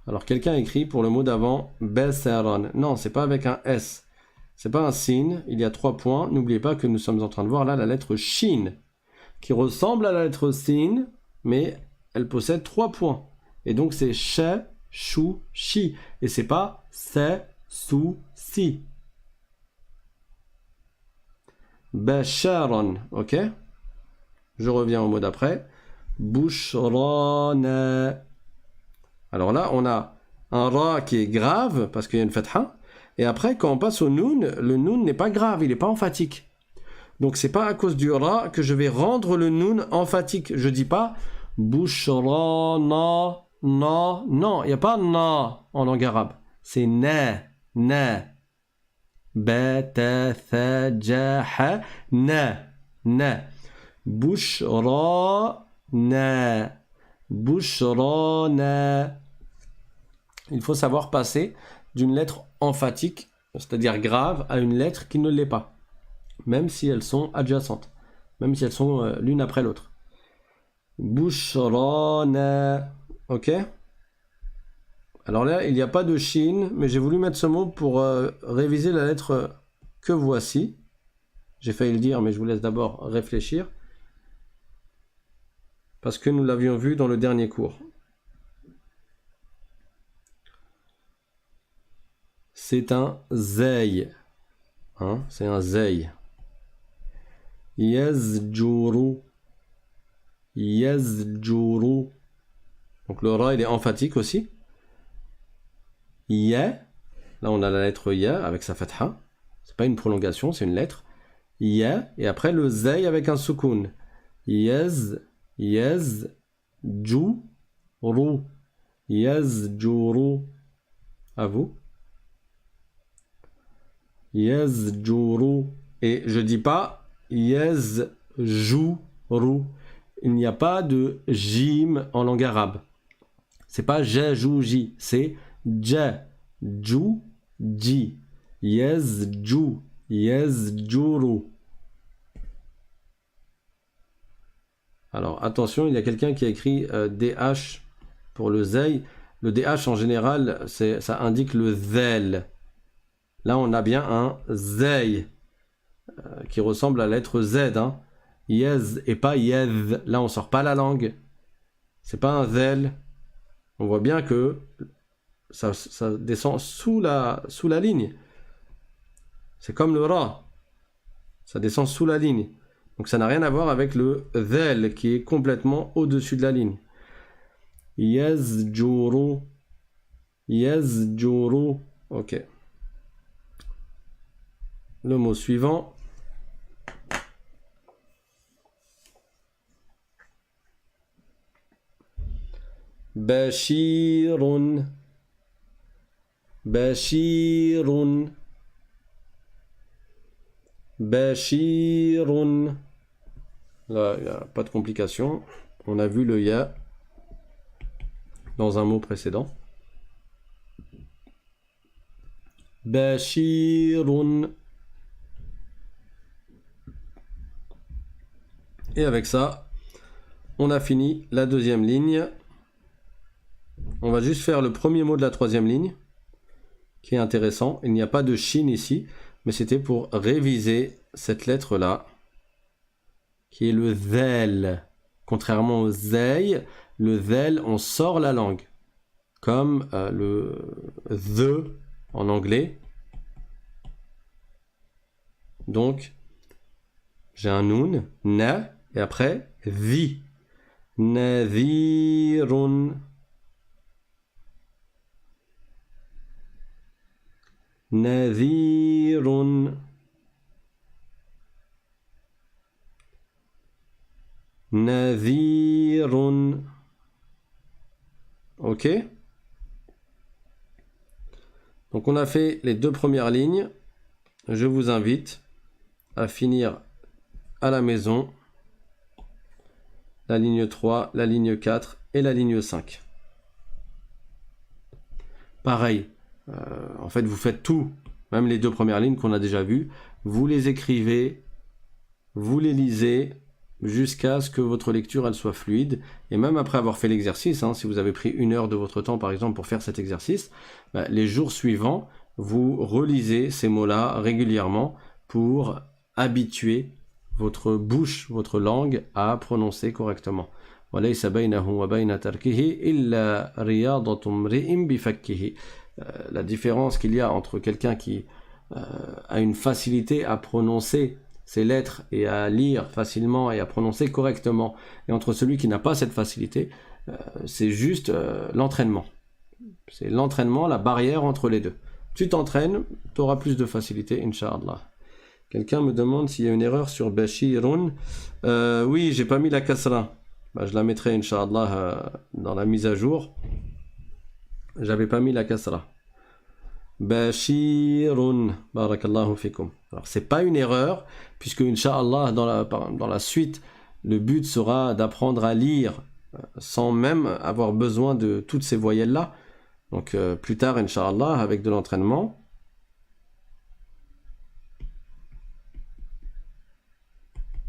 Alors quelqu'un écrit pour le mot d'avant basaran. Non, c'est pas avec un S. C'est pas un sin. Il y a 3 points. N'oubliez pas que nous sommes en train de voir là la lettre shin, qui ressemble à la lettre sin, mais elle possède 3 points. Et donc c'est she, shu, shi. Et c'est pas se, su, si. Basharan, ok? Je reviens au mot d'après. Bushrana. Alors là, on a un ra qui est grave, parce qu'il y a une fatha. Et après, quand on passe au noun, le noun n'est pas grave, il n'est pas emphatique. Donc c'est pas à cause du ra que je vais rendre le noun emphatique. Je dis pas bushrana, na, non, il n'y a pas na en langue arabe. C'est na, na. Bata, tha, jaha, na, na. Bushrana, bushrana. Il faut savoir passer d'une lettre emphatique, c'est-à-dire grave, à une lettre qui ne l'est pas, même si elles sont adjacentes, même si elles sont l'une après l'autre. Bushrana, ok? Alors là, il n'y a pas de shin, mais j'ai voulu mettre ce mot pour réviser la lettre que voici. J'ai failli le dire, mais je vous laisse d'abord réfléchir, parce que nous l'avions vu dans le dernier cours. C'est un zay. Hein, c'est un zay. Yazjuru. Yazjuru. Donc le ra, il est emphatique aussi. Ya. Là, on a la lettre ya avec sa fatha. C'est pas une prolongation, c'est une lettre. Ya. Et après le zay avec un soukoun. Yazjuru. Yazjuru. À vous. Yazjuru. Et je dis pas yazjuru. Il n'y a pas de jim en langue arabe. C'est pas jajouji, c'est ja-ju, ji. Yazju, yazjuru. Alors attention, il y a quelqu'un qui a écrit DH pour le zay. Le DH en général, ça indique le zel. Là, on a bien un zay qui ressemble à la lettre Z. Hein. Yez et pas yez. Là, on sort pas la langue. C'est pas un zel. On voit bien que ça descend sous la ligne. C'est comme le ra. Ça descend sous la ligne. Donc ça n'a rien à voir avec le zel qui est complètement au-dessus de la ligne. Yazjuru. Yazjuru. Ok. Le mot suivant. Bashirun. Bashirun. Bashirun. Là, il n'y a pas de complication. On a vu le ya dans un mot précédent. Bashirun. Et avec ça, on a fini la deuxième ligne. On va juste faire le premier mot de la troisième ligne, qui est intéressant. Il n'y a pas de shin ici, mais c'était pour réviser cette lettre-là, qui est le zel. Contrairement au zay, le zel, on sort la langue, comme le the en anglais. Donc, j'ai un noun, na, et après, ذي نذير نذير نذير. Ok. Donc on a fait les deux premières lignes. Je vous invite à finir à la maison la ligne 3, la ligne 4 et la ligne 5. Pareil, en fait vous faites tout, même les deux premières lignes qu'on a déjà vues, vous les écrivez, vous les lisez jusqu'à ce que votre lecture elle soit fluide, et même après avoir fait l'exercice, si vous avez pris 1 heure de votre temps par exemple pour faire cet exercice, les jours suivants vous relisez ces mots-là régulièrement pour habituer votre bouche, votre langue à prononcer correctement. La différence qu'il y a entre quelqu'un qui a une facilité à prononcer ces lettres et à lire facilement et à prononcer correctement, et entre celui qui n'a pas cette facilité, c'est juste l'entraînement. C'est l'entraînement, la barrière entre les deux. Tu t'entraînes, tu auras plus de facilité, Inch'Allah. Quelqu'un me demande s'il y a une erreur sur Bashirun. Oui, j'ai pas mis la kasra. Je la mettrai, Inch'Allah, dans la mise à jour. J'avais pas mis la kasra. Bashirun. Barakallahu fikum. Alors, c'est pas une erreur, puisque, Inch'Allah, dans la suite, le but sera d'apprendre à lire sans même avoir besoin de toutes ces voyelles-là. Donc, plus tard, Inch'Allah, avec de l'entraînement.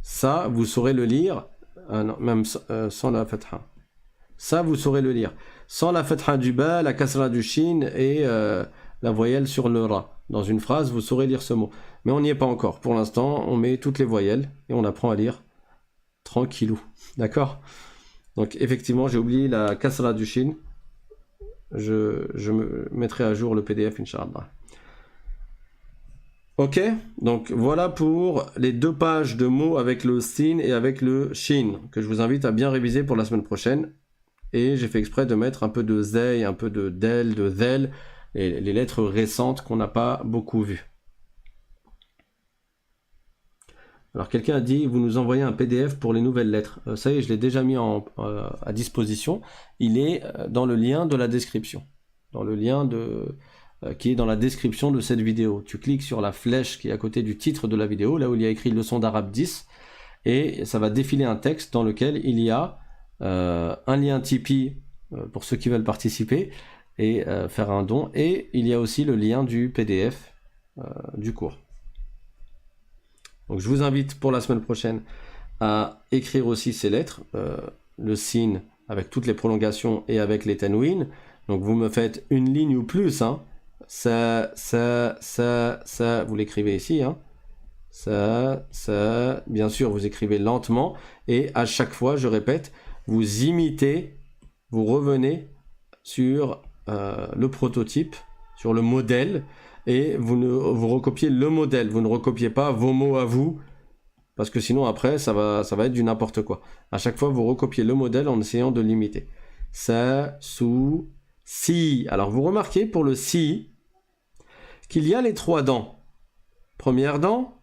Ça, vous saurez le lire, même sans la fatha. Ça, vous saurez le lire. Sans la fatha du ba, la kasra du shin et la voyelle sur le ra. Dans une phrase, vous saurez lire ce mot. Mais on n'y est pas encore. Pour l'instant, on met toutes les voyelles et on apprend à lire tranquillou. D'accord? Donc, effectivement, j'ai oublié la kasra du shin. Je me mettrai à jour le PDF, Inch'Allah. Ok, donc voilà pour les 2 pages de mots avec le sin et avec le shin, que je vous invite à bien réviser pour la semaine prochaine. Et j'ai fait exprès de mettre un peu de zey, un peu de del, de zel, et les lettres récentes qu'on n'a pas beaucoup vues. Alors quelqu'un a dit, vous nous envoyez un PDF pour les nouvelles lettres. Ça y est, je l'ai déjà mis à disposition. Il est dans le lien de la description. Dans le lien qui est dans la description de cette vidéo. Tu cliques sur la flèche qui est à côté du titre de la vidéo, là où il y a écrit leçon d'arabe 10, et ça va défiler un texte dans lequel il y a un lien Tipeee pour ceux qui veulent participer et faire un don, et il y a aussi le lien du PDF du cours. Donc je vous invite pour la semaine prochaine à écrire aussi ces lettres, le sin avec toutes les prolongations et avec les tanwin. Donc vous me faites une ligne ou plus, ça, vous l'écrivez ici, ça, bien sûr, vous écrivez lentement, et à chaque fois, je répète, vous imitez, vous revenez sur le prototype, sur le modèle, et vous recopiez le modèle, vous ne recopiez pas vos mots à vous, parce que sinon après, ça va être du n'importe quoi. À chaque fois, vous recopiez le modèle en essayant de l'imiter. Ça, sous, si. Alors, vous remarquez pour le si, qu'il y a les 3 dents. Première dent,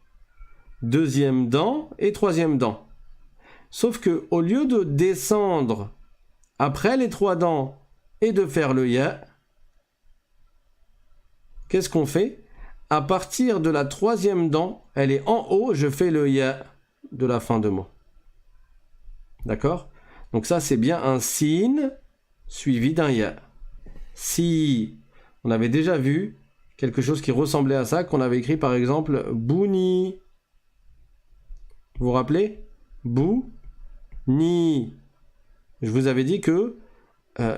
deuxième dent et troisième dent. Sauf que au lieu de descendre après les 3 dents et de faire le ya, qu'est-ce qu'on fait? À partir de la 3e dent, elle est en haut, je fais le ya de la fin de mot. D'accord? Donc ça, c'est bien un sin suivi d'un ya. Si on avait déjà vu quelque chose qui ressemblait à ça, qu'on avait écrit par exemple Bouni. Vous vous rappelez? Bou-ni. Je vous avais dit que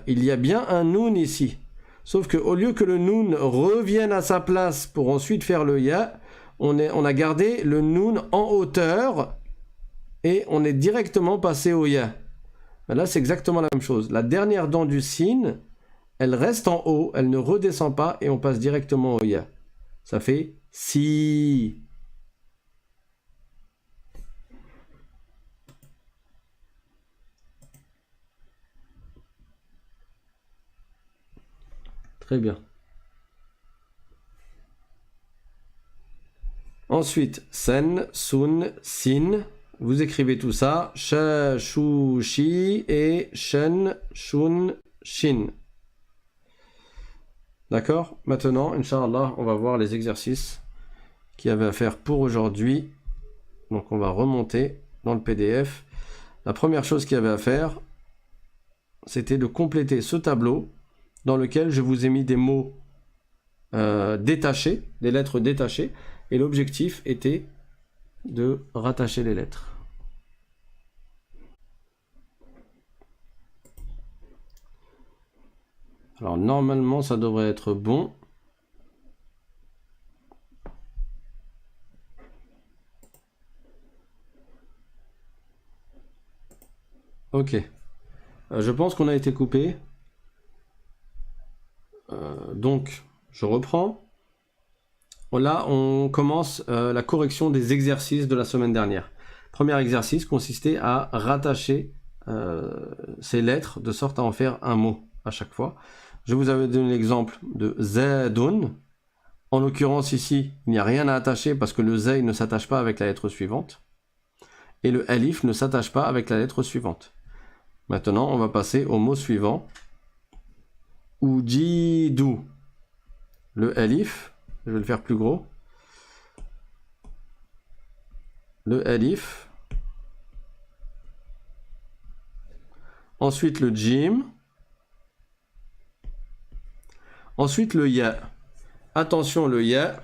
il y a bien un noun ici. Sauf qu'au lieu que le noun revienne à sa place pour ensuite faire le ya, on a gardé le noun en hauteur et on est directement passé au ya. Là, c'est exactement la même chose. La dernière dent du sin, elle reste en haut, elle ne redescend pas et on passe directement au ya. Ça fait si. Très bien. Ensuite, sen, sun, sin. Vous écrivez tout ça. Sh, shu, shi et shen, shun, shin. D'accord? Maintenant, Inch'Allah, on va voir les exercices qu'il y avait à faire pour aujourd'hui. Donc, on va remonter dans le PDF. La première chose qu'il y avait à faire, c'était de compléter ce tableau dans lequel je vous ai mis des mots détachés, des lettres détachées. Et l'objectif était de rattacher les lettres. Alors normalement ça devrait être bon. Ok. Je pense qu'on a été coupé. Donc je reprends. Là on commence la correction des exercices de la semaine dernière. Premier exercice consistait à rattacher ces lettres de sorte à en faire un mot à chaque fois. Je vous avais donné l'exemple de zadun. En l'occurrence ici, il n'y a rien à attacher parce que le zay ne s'attache pas avec la lettre suivante. Et le alif ne s'attache pas avec la lettre suivante. Maintenant, on va passer au mot suivant. Ujidu. Le alif, je vais le faire plus gros. Le alif. Ensuite le jim. Ensuite le ya. Attention, le ya,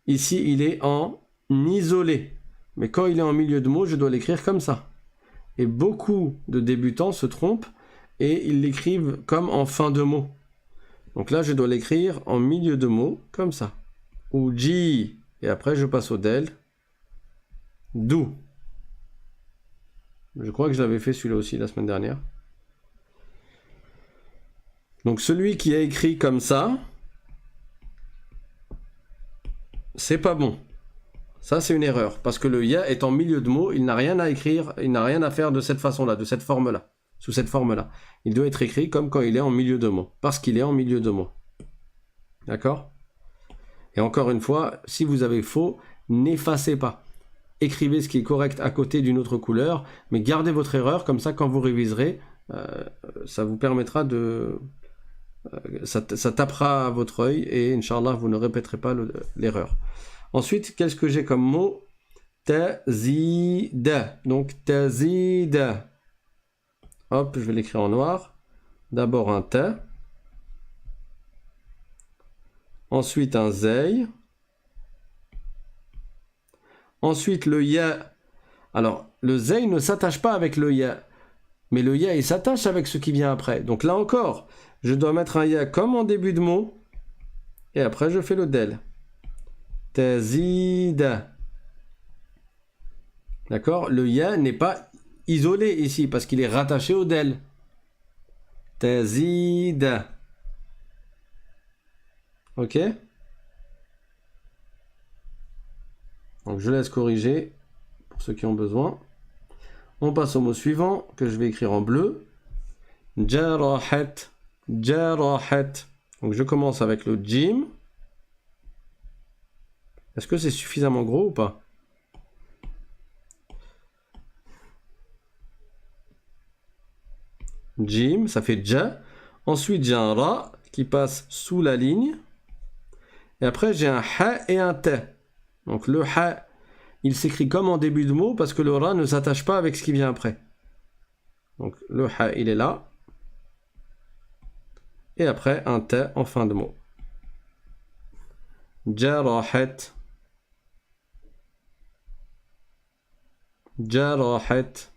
ici il est en isolé. Mais quand il est en milieu de mot, je dois l'écrire comme ça. Et beaucoup de débutants se trompent et ils l'écrivent comme en fin de mot. Donc là, je dois l'écrire en milieu de mot, comme ça. Ou ji. Et après, je passe au del. Du. Je crois que je l'avais fait celui-là aussi la semaine dernière. Donc celui qui a écrit comme ça, c'est pas bon. Ça, c'est une erreur. Parce que le ya est en milieu de mot, il n'a rien à écrire, il n'a rien à faire de cette façon-là, de cette forme-là. Sous cette forme-là. Il doit être écrit comme quand il est en milieu de mot. Parce qu'il est en milieu de mot. D'accord? Et encore une fois, si vous avez faux, n'effacez pas. Écrivez ce qui est correct à côté d'une autre couleur, mais gardez votre erreur, comme ça, quand vous réviserez, ça vous permettra de... ça tapera à votre œil, et Inch'Allah, vous ne répéterez pas l'erreur. Ensuite, qu'est-ce que j'ai comme mot? Tazida. Donc, tazida. Hop, je vais l'écrire en noir. D'abord un ta. Ensuite un zay. Ensuite le ya. Alors, le zay ne s'attache pas avec le ya. Mais le ya, il s'attache avec ce qui vient après. Donc là encore, je dois mettre un ya comme en début de mot. Et après, je fais le del. Tazida. D'accord? Le ya n'est pas isolé ici parce qu'il est rattaché au del. Tazida. Ok? Donc je laisse corriger pour ceux qui ont besoin. On passe au mot suivant que je vais écrire en bleu. Jarahat. Jarahat. Donc je commence avec le jim. Est-ce que c'est suffisamment gros ou pas? Jim, ça fait ja. Ensuite, j'ai un ra qui passe sous la ligne. Et après, j'ai un ha et un ta. Donc le ha, il s'écrit comme en début de mot parce que le ra ne s'attache pas avec ce qui vient après. Donc le ha, il est là. Et après, un ta en fin de mot. Jarahat. Jarahat.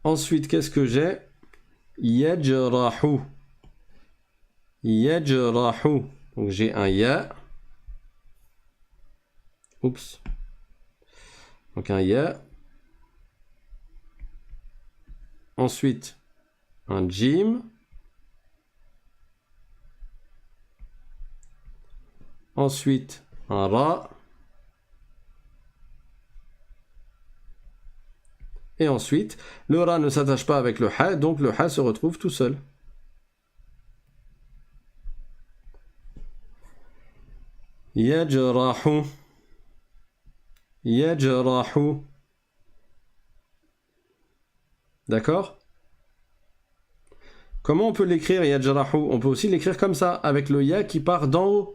Ensuite, qu'est-ce que j'ai? Yajrahu. Yajrahu. Donc j'ai un ya. Oups. Donc un ya. Ensuite, un jim. Ensuite, un ra. Et ensuite, le ra ne s'attache pas avec le ha, donc le ha se retrouve tout seul. Yajrahu. Yajrahu. D'accord? Comment on peut l'écrire yajrahu? On peut aussi l'écrire comme ça, avec le ya qui part d'en haut.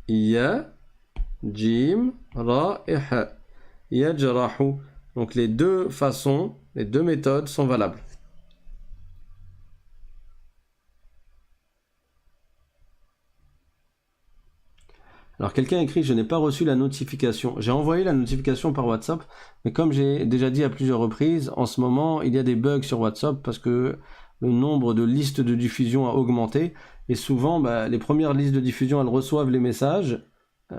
Ya, jim, ra et ha. Yajrahu. Donc les deux façons, les deux méthodes sont valables. Alors quelqu'un écrit « Je n'ai pas reçu la notification ». J'ai envoyé la notification par WhatsApp, mais comme j'ai déjà dit à plusieurs reprises, en ce moment, il y a des bugs sur WhatsApp parce que le nombre de listes de diffusion a augmenté. Et souvent, les premières listes de diffusion, elles reçoivent les messages.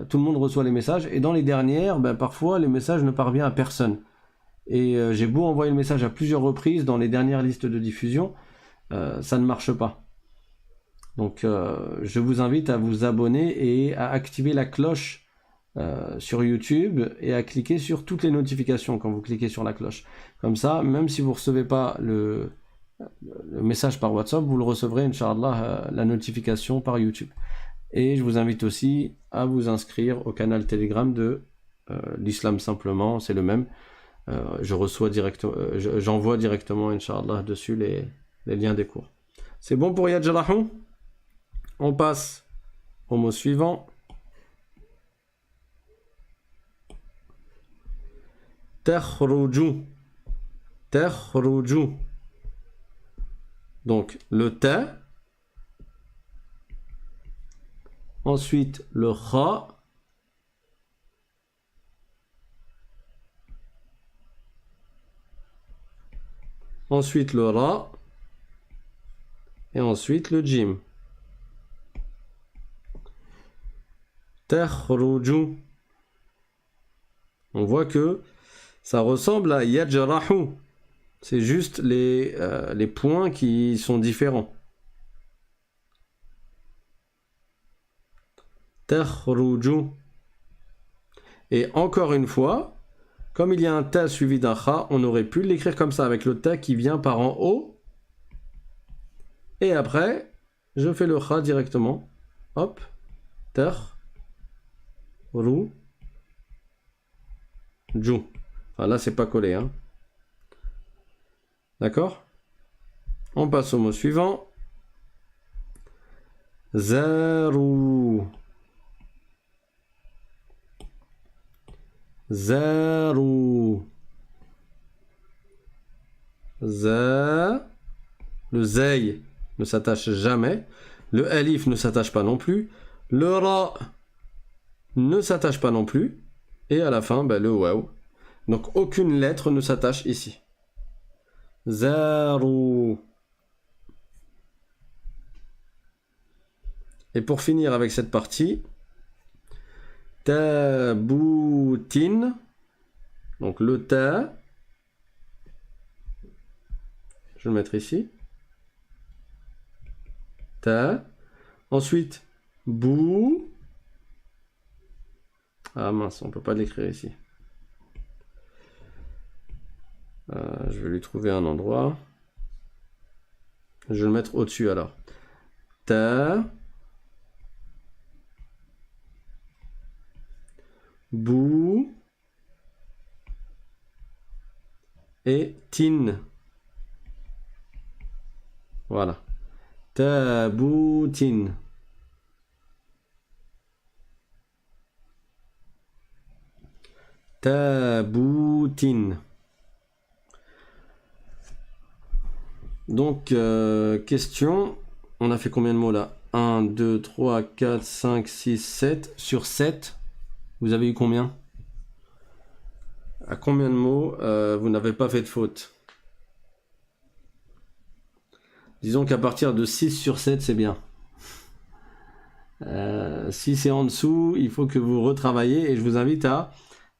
Tout le monde reçoit les messages. Et dans les dernières, parfois, les messages ne parviennent à personne. Et j'ai beau envoyer le message à plusieurs reprises dans les dernières listes de diffusion, ça ne marche pas. Donc je vous invite à vous abonner et à activer la cloche sur YouTube et à cliquer sur toutes les notifications quand vous cliquez sur la cloche. Comme ça, même si vous ne recevez pas le message par WhatsApp, vous le recevrez, Inch'Allah, la notification par YouTube. Et je vous invite aussi à vous inscrire au canal Telegram de l'Islam Simplement, c'est le même. J'envoie directement, Inch'Allah, dessus les liens des cours. C'est bon pour Yajrahu? On passe au mot suivant. Takhruju. Takhruju. Donc le ta. Ensuite le kha. Ensuite le ra. Et ensuite le jim. Takhruju. On voit que ça ressemble à yajrahu. C'est juste les points qui sont différents. Takhruju. Et encore une fois, comme il y a un ta suivi d'un kha, on aurait pu l'écrire comme ça, avec le ta qui vient par en haut. Et après, je fais le kha directement. Hop. Takhruju. Enfin, là, c'est pas collé. Hein. D'accord? On passe au mot suivant. Zaru. Zaru. Za. Le zay ne s'attache jamais. Le alif ne s'attache pas non plus. Le ra ne s'attache pas non plus. Et à la fin, le waw. Donc aucune lettre ne s'attache ici. Zaru. Et pour finir avec cette partie, taboutin. Donc le ta. Je vais le mettre ici. Ta. Ensuite, bou. Ah mince, on ne peut pas l'écrire ici. Je vais lui trouver un endroit. Je vais le mettre au-dessus alors. Ta. Bou. Et tin. Voilà. Taboutin. Taboutin. Donc, question. On a fait combien de mots là? 1, 2, 3, 4, 5, 6, 7. Sur 7, vous avez eu combien? À combien de mots vous n'avez pas fait de faute? Disons qu'à partir de 6 sur 7, c'est bien. Si c'est en dessous, il faut que vous retravaillez et je vous invite à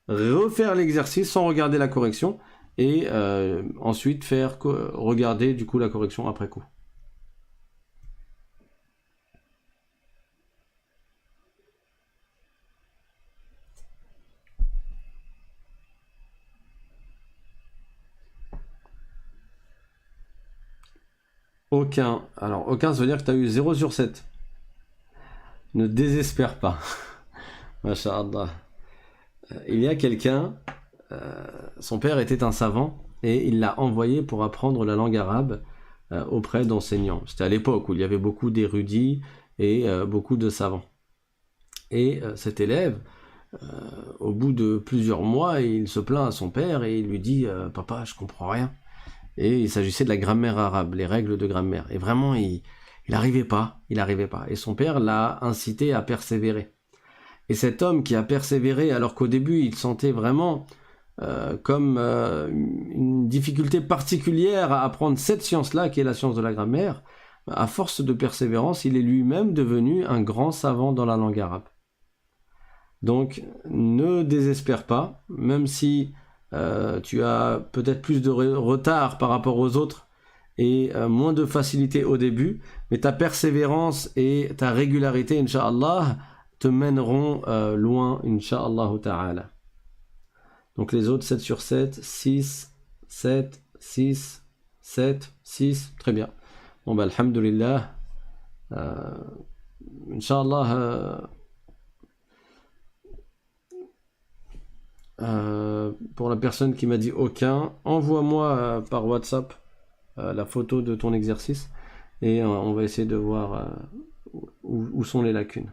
refaire l'exercice sans regarder la correction et ensuite regarder du coup la correction après coup. Aucun. Alors, aucun, ça veut dire que tu as eu 0 sur 7. Ne désespère pas. Masha'Allah. Il y a quelqu'un, son père était un savant, et il l'a envoyé pour apprendre la langue arabe auprès d'enseignants. C'était à l'époque où il y avait beaucoup d'érudits et beaucoup de savants. Et cet élève, au bout de plusieurs mois, il se plaint à son père et il lui dit « Papa, je comprends rien ». Et il s'agissait de la grammaire arabe, les règles de grammaire. Et vraiment, il n'arrivait pas, Et son père l'a incité à persévérer. Et cet homme qui a persévéré, alors qu'au début, il sentait vraiment comme une difficulté particulière à apprendre cette science-là, qui est la science de la grammaire, à force de persévérance, il est lui-même devenu un grand savant dans la langue arabe. Donc, ne désespère pas, même si tu as peut-être plus de retard par rapport aux autres et moins de facilité au début, mais ta persévérance et ta régularité, Inch'Allah, te mèneront loin, Inch'Allah ta'ala. Donc les autres, 7 sur 7, 6, 7, 6, 7, 6, très bien. Bon, bah, alhamdulillah, Inch'Allah, pour la personne qui m'a dit aucun, envoie-moi par WhatsApp la photo de ton exercice et on va essayer de voir où sont les lacunes.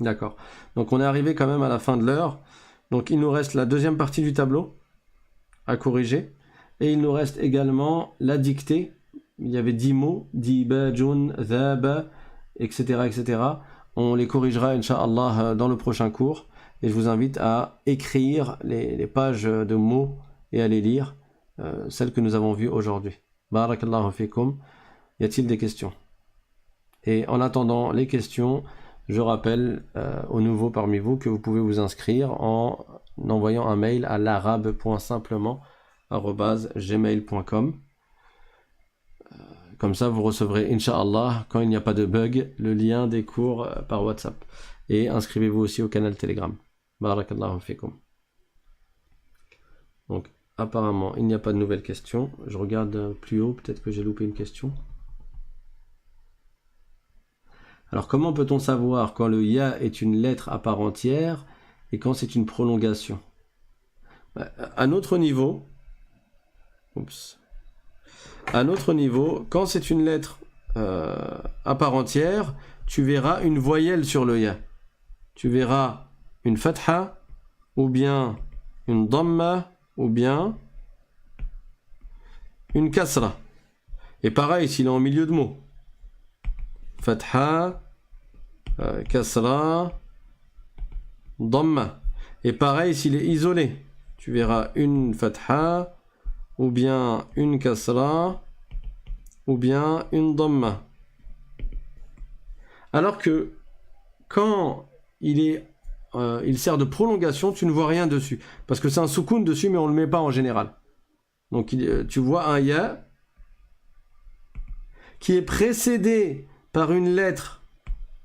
D'accord. Donc on est arrivé quand même à la fin de l'heure. Donc il nous reste la deuxième partie du tableau à corriger. Et il nous reste également la dictée. Il y avait 10 mots. Diba, jun, dhaba, etc., etc. On les corrigera, Inch'Allah, dans le prochain cours. Et je vous invite à écrire les pages de mots et à les lire, celles que nous avons vues aujourd'hui. Barakallahu fikum. Y a-t-il des questions? Et en attendant les questions, je rappelle aux nouveaux parmi vous que vous pouvez vous inscrire en envoyant un mail à l'arabe.simplement@gmail.com. Comme ça, vous recevrez, Inch'Allah, quand il n'y a pas de bug, le lien des cours par WhatsApp. Et inscrivez-vous aussi au canal Telegram. Barakallahu fikum. Donc, apparemment, il n'y a pas de nouvelles questions. Je regarde plus haut, peut-être que j'ai loupé une question. Alors, comment peut-on savoir quand le ya est une lettre à part entière et quand c'est une prolongation? À notre niveau, quand c'est une lettre à part entière, tu verras une voyelle sur le ya. Tu verras une fatha, ou bien une dhamma, ou bien une kasra. Et pareil, s'il est en milieu de mots. Fatha, kasra, dhamma. Et pareil, s'il est isolé. Tu verras une fatha, ou bien une kasra, ou bien une dhamma. Alors que quand il sert de prolongation, tu ne vois rien dessus. Parce que c'est un soukoun dessus, mais on ne le met pas en général. Donc tu vois un ya qui est précédé par une lettre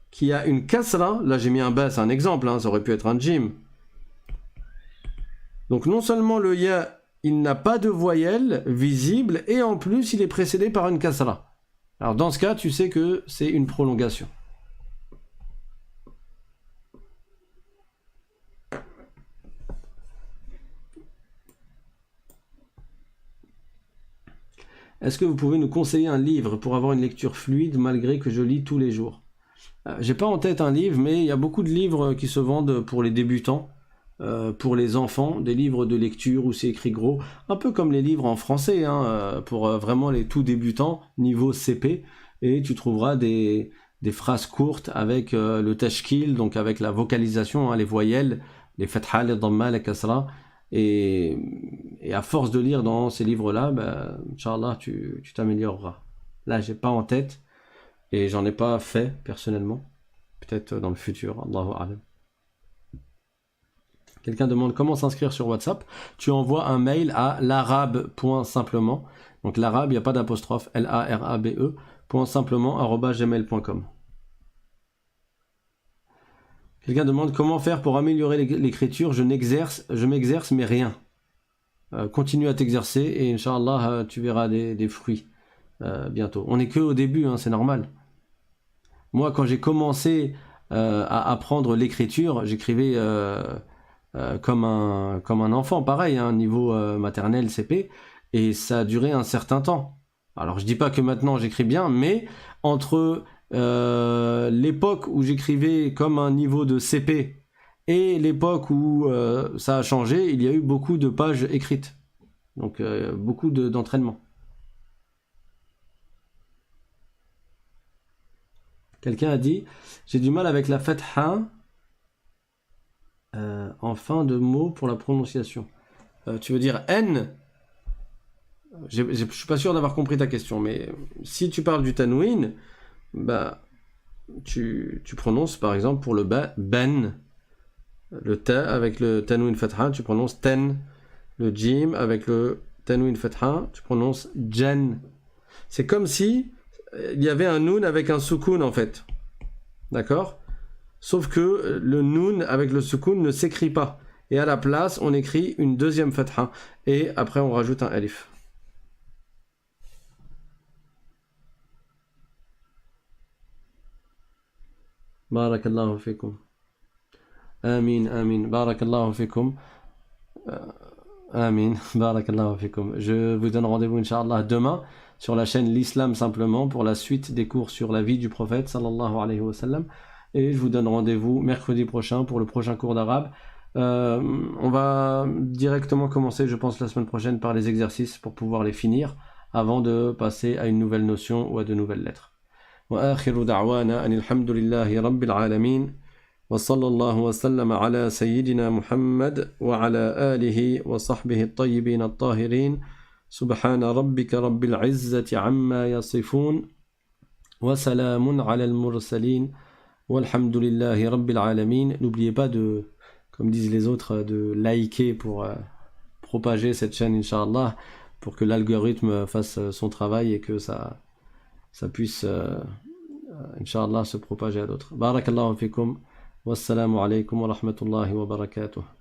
qui a une kasra. Là j'ai mis un bas, c'est un exemple, ça aurait pu être un jim. Donc non seulement le ya, il n'a pas de voyelle visible, et en plus il est précédé par une kasra. Alors dans ce cas, tu sais que c'est une prolongation. Est-ce que vous pouvez nous conseiller un livre pour avoir une lecture fluide malgré que je lis tous les jours? J'ai pas en tête un livre, mais il y a beaucoup de livres qui se vendent pour les débutants, pour les enfants, des livres de lecture où c'est écrit gros, un peu comme les livres en français, pour vraiment les tout débutants, niveau CP, et tu trouveras des phrases courtes avec le tashkil, donc avec la vocalisation, les voyelles, les fatha, les dhamma, les kasra. Et à force de lire dans ces livres-là, Inch'Allah, tu t'amélioreras. Là, j'ai pas en tête, et j'en ai pas fait personnellement. Peut-être dans le futur, Allahu a'lam. Quelqu'un demande comment s'inscrire sur WhatsApp. Tu envoies un mail à l'arabe.simplement. Donc l'arabe, il n'y a pas d'apostrophe, L-A-R-A-B-E, .simplement@gmail.com. Quelqu'un demande comment faire pour améliorer l'écriture. Je m'exerce, mais rien. continue à t'exercer et Inch'Allah, tu verras des fruits bientôt. On n'est que au début, hein, c'est normal. Moi, quand j'ai commencé à apprendre l'écriture, j'écrivais comme un enfant, pareil, hein, niveau maternel, CP, et ça a duré un certain temps. Alors, je dis pas que maintenant j'écris bien, mais entre l'époque où j'écrivais comme un niveau de CP et l'époque où ça a changé, il y a eu beaucoup de pages écrites. Donc, beaucoup d'entraînement. Quelqu'un a dit, j'ai du mal avec la fatha en fin de mot pour la prononciation. Tu veux dire N? Je suis pas sûr d'avoir compris ta question, mais si tu parles du tanwin, bah, tu prononces par exemple pour le ba, ben, le ta avec le tanwin fatha, tu prononces ten, le jim avec le tanwin fatha, tu prononces jen. C'est comme si il y avait un noun avec un soukoun en fait. D'accord? Sauf que le noun avec le soukoun ne s'écrit pas. Et à la place, on écrit une deuxième fatha. Et après, on rajoute un alif. Barakallahu fikum. Amin, amin. Barakallahu fikum. Amin. Barakallahu fikum. Je vous donne rendez-vous, Inch'Allah, demain sur la chaîne L'Islam Simplement pour la suite des cours sur la vie du prophète, sallallahu alayhi wa sallam. Et je vous donne rendez-vous mercredi prochain pour le prochain cours d'arabe. On va directement commencer, je pense, la semaine prochaine par les exercices pour pouvoir les finir avant de passer à une nouvelle notion ou à de nouvelles lettres. وآخر دعوانا أن الحمد لله رب العالمين وصلى الله وسلم على سيدنا محمد وعلى آله وصحبه الطيبين الطاهرين سبحان ربك رب العزة عما يصفون وسلام على المرسلين والحمد لله رب العالمين. N'oubliez pas de, comme disent les autres, de liker pour propager cette chaîne, Inch'Allah, pour que l'algorithme fasse son travail et que ça puisse, Inch'Allah, se propager à d'autres. Barakallahu fikum. Wassalamu alaikum wa rahmatullahi wa barakatuh.